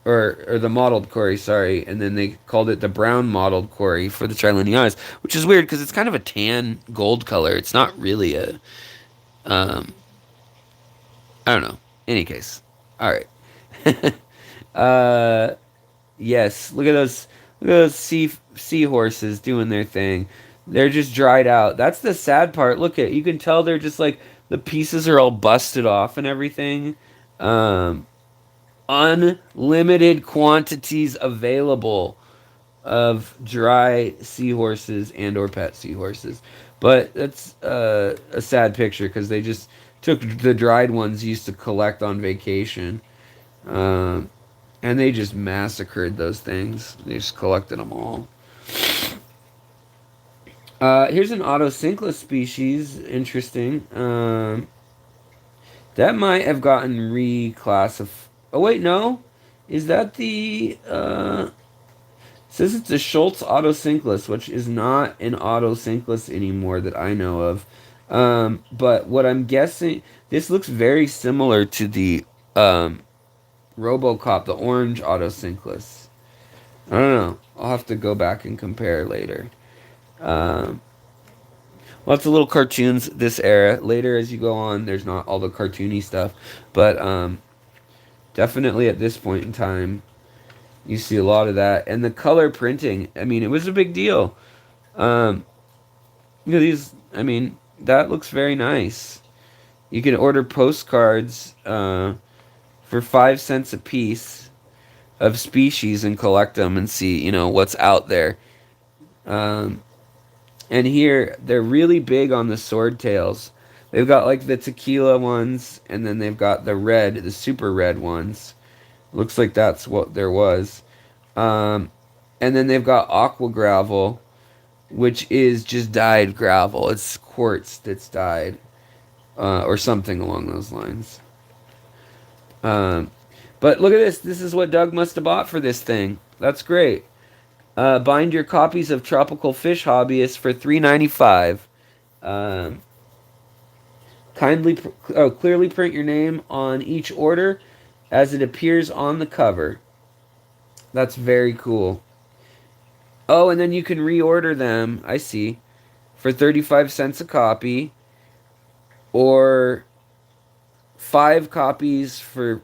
or the mottled quarry, sorry, and then they called it the brown mottled quarry for the trilene eyes, which is weird because it's kind of a tan gold color. It's not really a, um, I don't know. Any case, all right. uh, yes, look at those seahorses doing their thing. They're just dried out. That's the sad part. Look at, you can tell they're just like the pieces are all busted off and everything. Um, Unlimited quantities available of dry seahorses and or pet seahorses. But that's a sad picture because they just took the dried ones used to collect on vacation. Um, and they just massacred those things. They just collected them all. Here's an autosynclus species. Interesting. That might have gotten reclassified. Oh wait, no. Is that the says it's a Schultz autosynclus, which is not an autosynclus anymore that I know of. But what I'm guessing, this looks very similar to the RoboCop, the orange autosynclus. I don't know. I'll have to go back and compare later. Um, Lots of little cartoons this era. Later, as you go on, there's not all the cartoony stuff, but definitely at this point in time, you see a lot of that. And the color printing, I mean, it was a big deal. Um, you know, these, I mean, that looks very nice. You can order postcards for 5 cents a piece of species and collect them and see, you know, what's out there. Um, and here, they're really big on the swordtails. They've got like the tequila ones, and then they've got the red, the super red ones. Looks like that's what there was. Um, and then they've got aqua gravel, which is just dyed gravel. It's quartz that's dyed, or something along those lines. Um, but look at this. This is what Doug must have bought for this thing. That's great. Bind your copies of Tropical Fish Hobbyist for $3.95. Um, clearly print your name on each order as it appears on the cover. That's very cool. Oh, and then you can reorder them. I see. For 35 cents a copy, or 5 copies for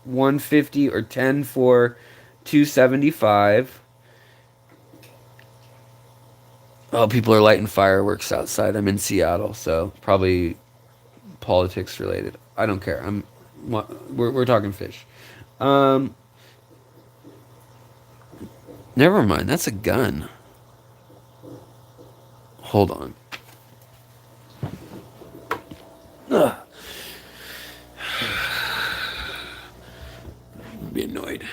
150, or 10 for 275. Oh, people are lighting fireworks outside. I'm in Seattle, so probably politics related. I don't care. We're talking fish. Um, Never mind. That's a gun. Hold on. Ugh. I'd be annoyed.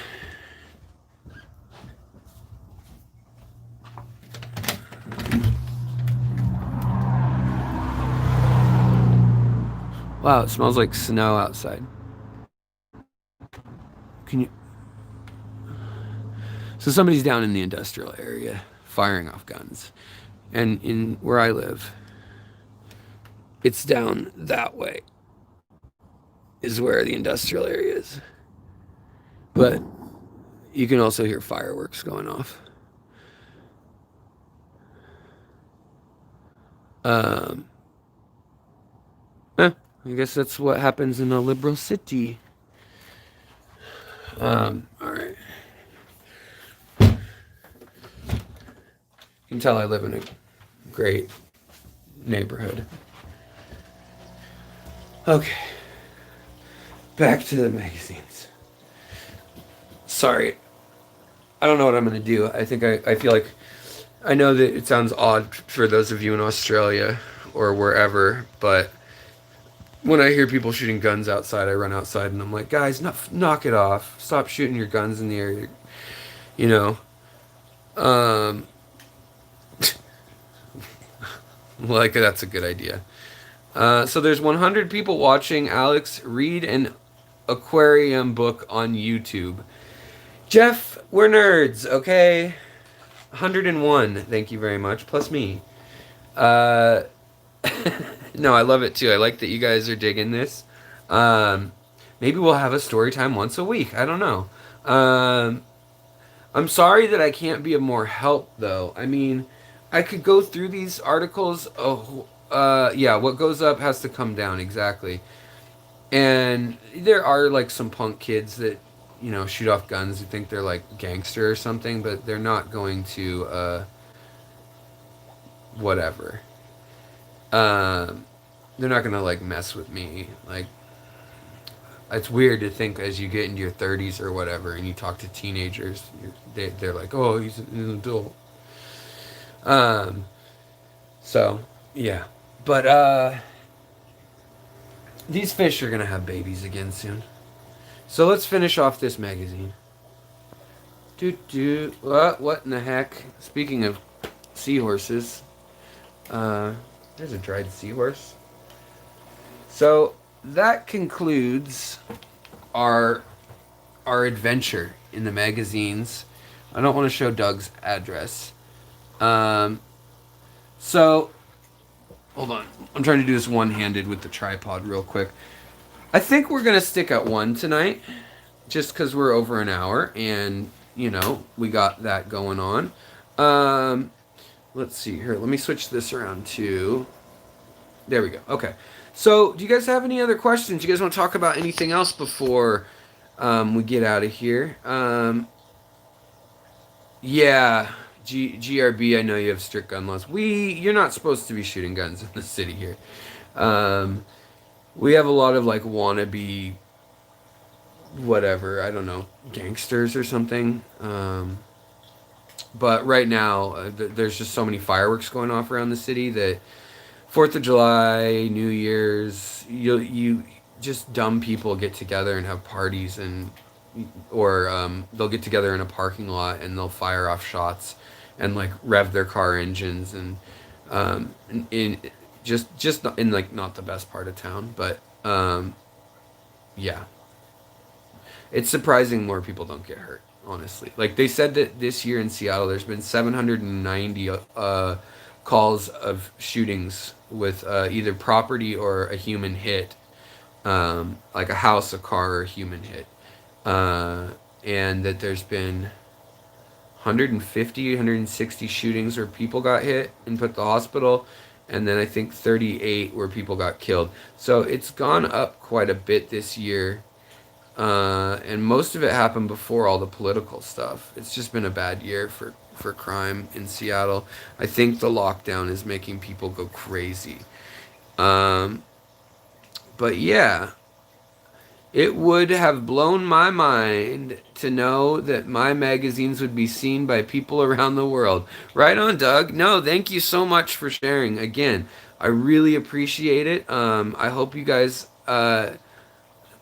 Wow, it smells like snow outside. Can you? So somebody's down in the industrial area firing off guns. And in where I live, it's down that way is where the industrial area is. But you can also hear fireworks going off. I guess that's what happens in a liberal city. All right. You can tell I live in a great neighborhood. Okay. Back to the magazines. Sorry. I don't know what I'm going to do. I think I feel like I know that it sounds odd for those of you in Australia or wherever, but when I hear people shooting guns outside, I run outside and I'm like, guys, knock it off. Stop shooting your guns in the air. You know? Like, that's a good idea. So there's 100 people watching Alex read an aquarium book on YouTube. Jeff, we're nerds, okay? 101, thank you very much, plus me. No, I love it too. I like that you guys are digging this. Maybe we'll have a story time once a week. I don't know. Um, I'm sorry that I can't be of more help, though. I mean, I could go through these articles. Oh, yeah, what goes up has to come down, exactly. And there are like some punk kids that, shoot off guns who think they're like gangster or something, but they're not going to, whatever. Um, they're not gonna like mess with me. Like, it's weird to think as you get into your 30s or whatever, and you talk to teenagers, they're like, "Oh, he's an adult." Um, so yeah, but these fish are gonna have babies again soon. So let's finish off this magazine. What in the heck? Speaking of seahorses, uh, there's a dried seahorse. So that concludes our our adventure in the magazines. I don't want to show Doug's address. Um, so hold on. I'm trying to do this one-handed with the tripod real quick. I think we're gonna stick at one tonight, just because we're over an hour and we got that going on. Um, let's see here. Let me switch this around to. There we go. Okay. So, do you guys have any other questions? You guys want to talk about anything else before we get out of here? Yeah, GRB. I know you have strict gun laws. You're not supposed to be shooting guns in the city here. Um, we have a lot of like wannabe, whatever. I don't know, gangsters or something. But right now, there's just so many fireworks going off around the city that Fourth of July, New Year's, you just dumb people get together and have parties or they'll get together in a parking lot and they'll fire off shots and like rev their car engines and in just not, in like not the best part of town, but yeah, it's surprising more people don't get hurt. Honestly, like they said that this year in Seattle, there's been 790 calls of shootings with either property or a human hit, like a house, a car, or a human hit, and that there's been 150, 160 shootings where people got hit and put to the hospital, and then I think 38 where people got killed. So it's gone up quite a bit this year. And most of it happened before all the political stuff. It's just been a bad year for crime in Seattle. I think the lockdown is making people go crazy. Um, but yeah, it would have blown my mind to know that my magazines would be seen by people around the world. Right on, Doug. No, thank you so much for sharing. Again, I really appreciate it. I hope you guys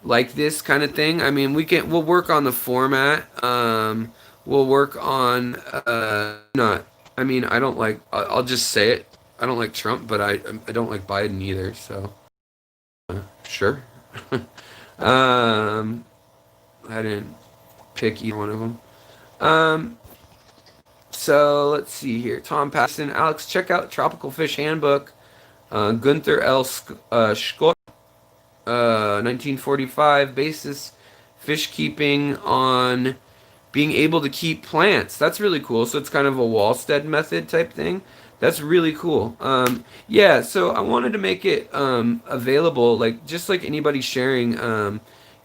like this kind of thing. I mean, we'll work on the format. We'll work on not. I mean, I don't like. I'll just say it. I don't like Trump, but I don't like Biden either. So sure. um, I didn't pick either one of them. So let's see here. Tom Paston, Alex, check out Tropical Fish Handbook. Gunther L. Scott. 1945 basis fish keeping on being able to keep plants. That's really cool. So it's kind of a Wallstead method type thing. That's really cool. Yeah, so I wanted to make it available, like just like anybody sharing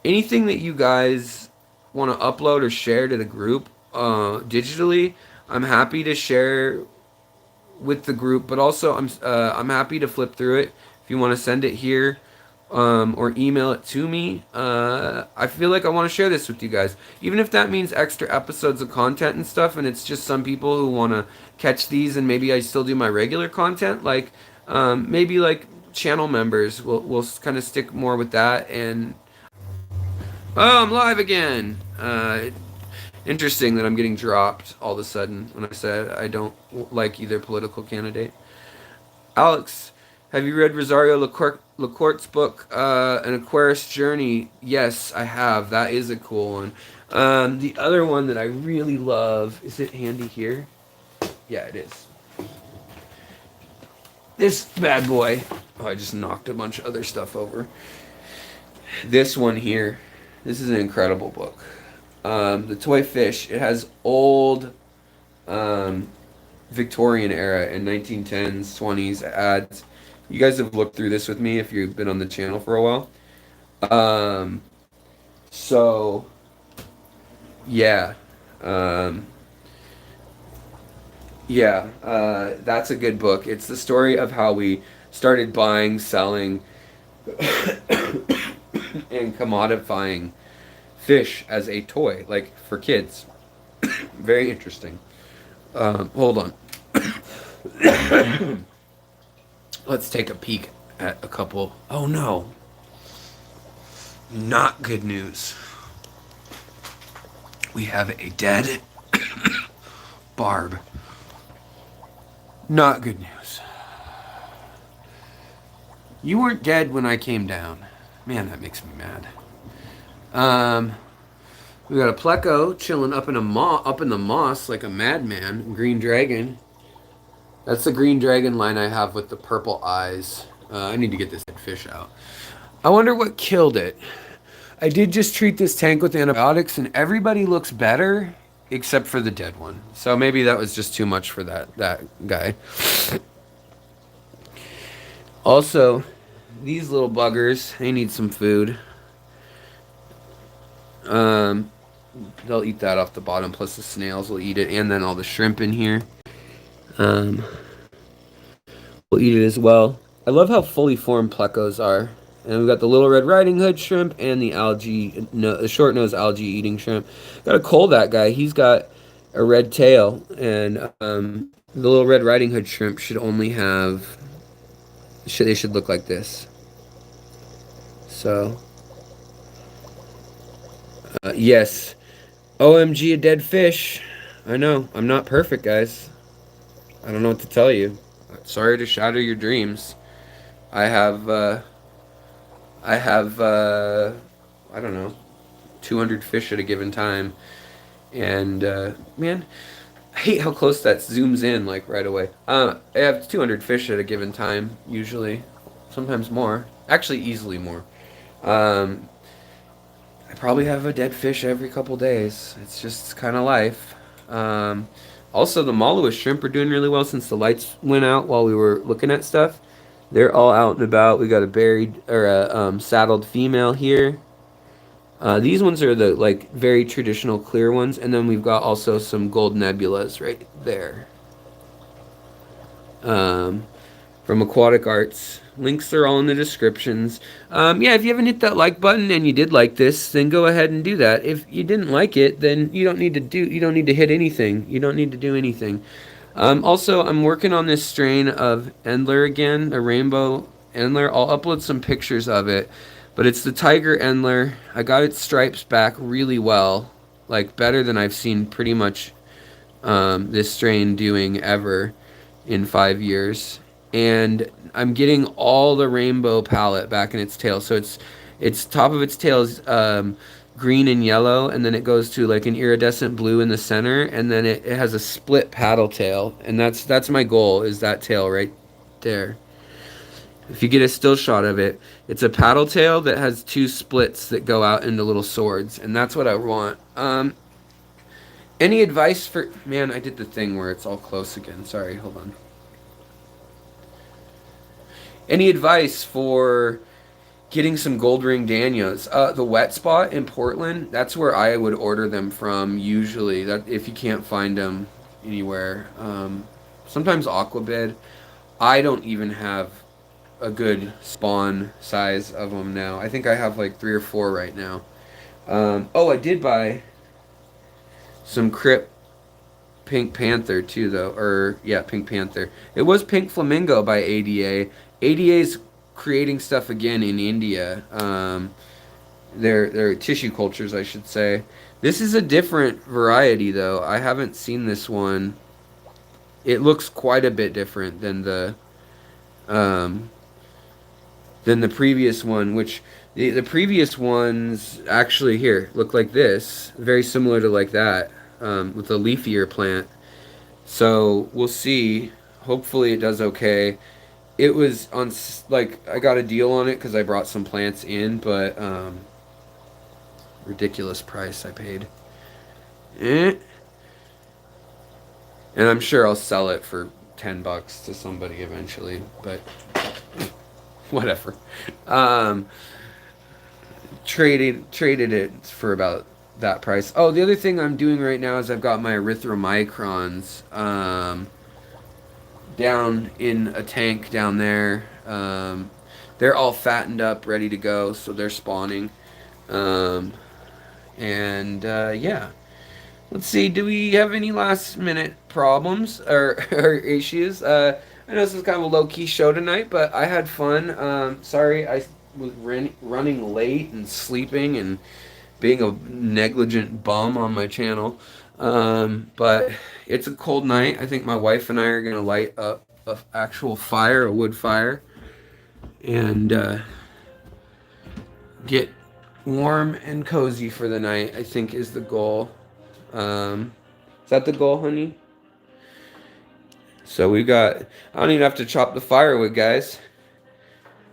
anything that you guys want to upload or share to the group digitally. I'm happy to share with the group, but also I'm happy to flip through it if you want to send it here. Or email it to me. I feel like I want to share this with you guys, even if that means extra episodes of content and stuff. And it's just some people who want to catch these, and maybe I still do my regular content. Like maybe like channel members will kind of stick more with that. And oh, I'm live again. Interesting that I'm getting dropped all of a sudden when I said I don't like either political candidate. Alex, have you read Rosario LaCourte's book, An Aquarist's Journey? Yes, I have. That is a cool one. The other one that I really love, is it handy here? Yeah, it is. This bad boy. Oh, I just knocked a bunch of other stuff over. This one here. This is an incredible book. The toy fish. It has old Victorian era and 1910s, 20s ads. You guys have looked through this with me if you've been on the channel for a while. Um, so yeah, um, that's a good book. It's the story of how we started buying, selling, and commodifying fish as a toy, like for kids. Very interesting. Hold on. Let's take a peek at a couple. Oh no. Not good news. We have a dead barb. Not good news. You weren't dead when I came down. Man, that makes me mad. We got a pleco chilling up in the moss like a madman. Green dragon. That's the green dragon line I have with the purple eyes. I need to get this fish out. I wonder what killed it. I did just treat this tank with antibiotics, and everybody looks better except for the dead one. So maybe that was just too much for that guy. Also, these little buggers, they need some food. They'll eat that off the bottom, plus the snails will eat it, and then all the shrimp in here. We'll eat it as well. I love how fully formed plecos are. And we've got the little Red Riding Hood shrimp and the the short-nosed algae eating shrimp. Gotta cull that guy. He's got a red tail, and the little Red Riding Hood shrimp should only have. They should look like this. So, yes. OMG, a dead fish. I know. I'm not perfect, guys. I don't know what to tell you. Sorry to shatter your dreams. I have, I don't know, 200 fish at a given time. And, man, I hate how close that zooms in, like, right away. I have 200 fish at a given time, usually. Sometimes more. Actually, easily more. I probably have a dead fish every couple days. It's just kind of life. Also, the Mallowish shrimp are doing really well since the lights went out while we were looking at stuff. They're all out and about. We got a buried or a saddled female here. These ones are the like very traditional clear ones, and then we've got also some gold nebulas right there. From Aquatic Arts. Links are all in the descriptions. Yeah, if you haven't hit that like button and you did like this, then go ahead and do that. If you didn't like it, then you don't need to hit anything. You don't need to do anything. Also, I'm working on this strain of Endler again, a rainbow Endler. I'll upload some pictures of it, but it's the Tiger Endler. I got its stripes back really well, like better than I've seen pretty much this strain doing ever in 5 years. And I'm getting all the rainbow palette back in its tail. So it's top of its tail is green and yellow, and then it goes to like an iridescent blue in the center, and then it has a split paddle tail, and that's my goal, is that tail right there. If you get a still shot of it, it's a paddle tail that has two splits that go out into little swords, and that's what I want. Any advice for... Man, I did the thing where it's all close again. Sorry, hold on. Any advice for getting some gold ring danios? The wet spot in Portland, that's where I would order them from usually, that if you can't find them anywhere. Sometimes Aquabid. I don't even have a good spawn size of them now. I think I have like 3 or 4 right now. Oh, I did buy some Crypt Pink Panther too, though. Or yeah, Pink Panther. It was Pink Flamingo by ADA. ADA's creating stuff again in India. They're tissue cultures, I should say. This is a different variety, though. I haven't seen this one. It looks quite a bit different than the previous one, which the previous ones actually here look like this, very similar to like that, with a leafier plant. So we'll see. Hopefully it does okay. It was on, like, I got a deal on it because I brought some plants in, but ridiculous price I paid. Eh. And I'm sure I'll sell it for $10 to somebody eventually, but whatever. Um, traded it for about that price. Oh, the other thing I'm doing right now is I've got my erythromicrons down in a tank down there. They're all fattened up, ready to go, so they're spawning. Um, yeah. Let's see, do we have any last minute problems or issues? I know this is kind of a low key show tonight, but I had fun. Sorry I was running late and sleeping and being a negligent bum on my channel. But it's a cold night. I think my wife and I are going to light up a actual fire, a wood fire, and get warm and cozy for the night, I think is the goal. Is that the goal, honey? So we got, I don't even have to chop the firewood, guys.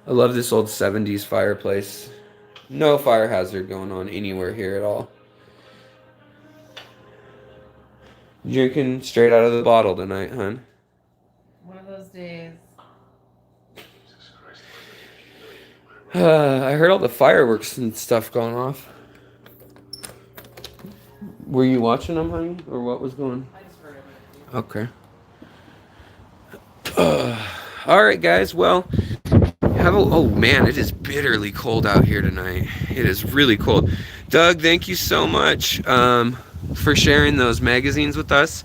I love this old 70s fireplace. No fire hazard going on anywhere here at all. Drinking straight out of the bottle tonight, hon. One of those days. I heard all the fireworks and stuff going off. Were you watching them, honey? Or what was going? I just heard it. Okay. Alright, guys. Well, oh man, it is bitterly cold out here tonight. It is really cold. Doug, thank you so much for sharing those magazines with us.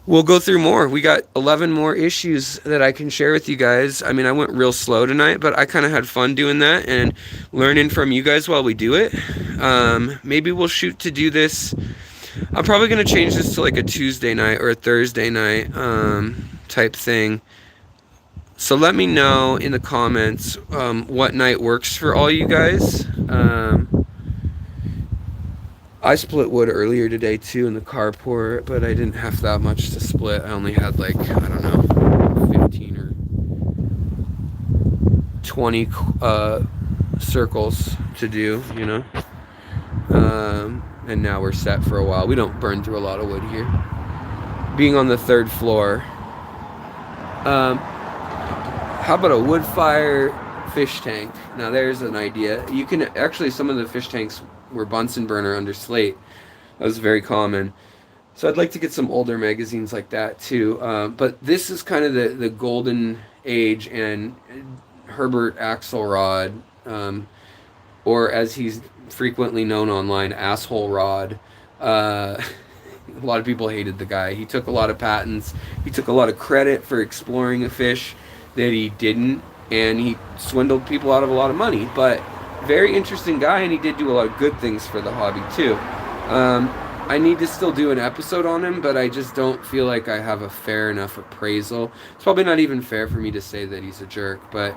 We'll go through more. We got 11 more issues that I can share with you guys. I mean, I went real slow tonight, but I kind of had fun doing that and learning from you guys while we do it. Maybe we'll shoot to do this. I'm probably going to change this to like a Tuesday night or a Thursday night type thing. So let me know in the comments what night works for all you guys. I split wood earlier today too in the carport, but I didn't have that much to split. I only had like, I don't know, 15 or 20 circles to do, you know. And now we're set for a while. We don't burn through a lot of wood here. Being on the 3rd floor. How about a wood fire fish tank? Now there's an idea. You can actually, some of the fish tanks were Bunsen burner under slate. That was very common. So I'd like to get some older magazines like that too. But this is kind of the golden age, and Herbert Axelrod, or as he's frequently known online, Asshole Rod. A lot of people hated the guy. He took a lot of patents. He took a lot of credit for exploring a fish that he didn't, and he swindled people out of a lot of money. But very interesting guy, and he did do a lot of good things for the hobby too. I need to still do an episode on him, but I just don't feel like I have a fair enough appraisal. It's probably not even fair for me to say that he's a jerk, but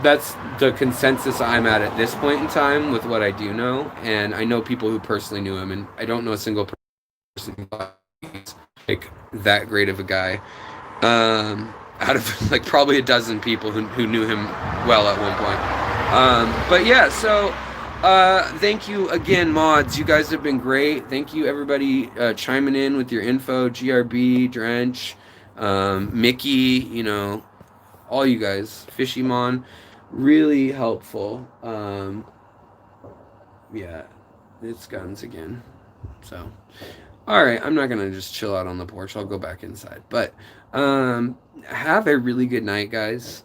that's the consensus I'm at this point in time with what I do know. And I know people who personally knew him, and I don't know a single person who's like that great of a guy. Out of like probably a dozen people who knew him well at one point. But yeah, so thank you again, mods. You guys have been great. Thank you, everybody, chiming in with your info. GRB, Drench, Mickey, you know, all you guys. Fishymon, really helpful. Yeah, it's guns again. So, all right, I'm not gonna just chill out on the porch. I'll go back inside. But have a really good night, guys.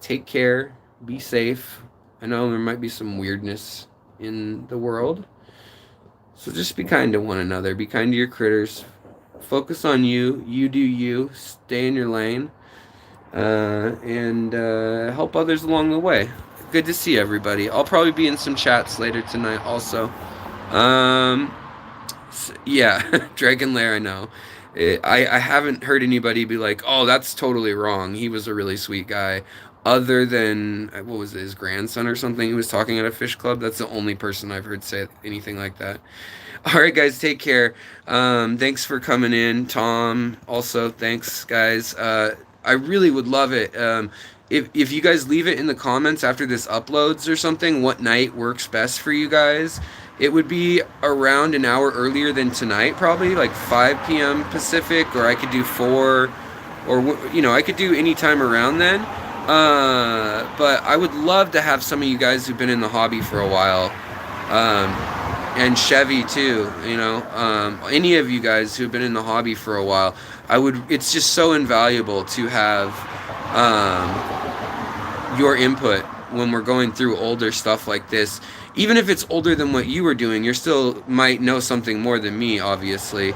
Take care. Be safe. I know there might be some weirdness in the world, so just be kind to one another. Be kind to your critters. Focus on you. You do you. Stay in your lane, and help others along the way. Good to see everybody. I'll probably be in some chats later tonight also. Yeah, Dragon Lair, I know. I haven't heard anybody be like, oh, that's totally wrong. He was a really sweet guy. Other than, what was it, his grandson or something who was talking at a fish club? That's the only person I've heard say anything like that. All right, guys, take care. Thanks for coming in. Tom, also, thanks, guys. I really would love it. If you guys leave it in the comments after this uploads or something, what night works best for you guys. It would be around an hour earlier than tonight, probably like 5 p.m. Pacific, or I could do 4, or I could do any time around then. But I would love to have some of you guys who've been in the hobby for a while, and Chevy too. Any of you guys who've been in the hobby for a while. It's just so invaluable to have your input when we're going through older stuff like this. Even if it's older than what you were doing, you still might know something more than me, obviously.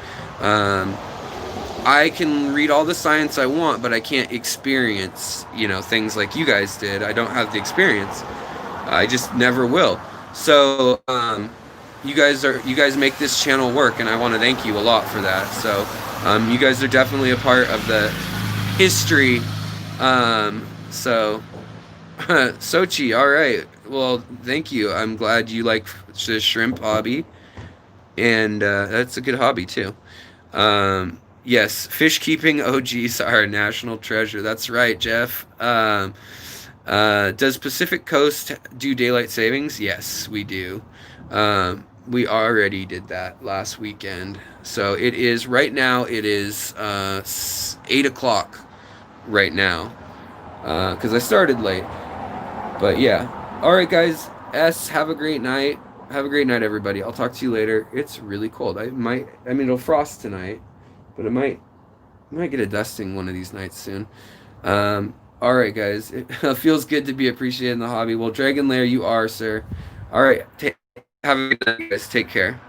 I can read all the science I want, but I can't experience, things like you guys did. I don't have the experience. I just never will. So, you guys make this channel work, and I want to thank you a lot for that. So, you guys are definitely a part of the history. Sochi, all right. Well, thank you. I'm glad you like the shrimp hobby, and that's a good hobby too. Yes, fish keeping OGs are a national treasure. That's right, Jeff. Does Pacific Coast do daylight savings? Yes, we do. We already did that last weekend. So it is right now. It is 8 o'clock right now because I started late. But yeah. All right, guys. Have a great night. Have a great night, everybody. I'll talk to you later. It's really cold. It'll frost tonight, but I might get a dusting one of these nights soon. All right, guys. It feels good to be appreciated in the hobby. Well, Dragon Lair, you are, sir. All right. Have a good night, guys. Take care.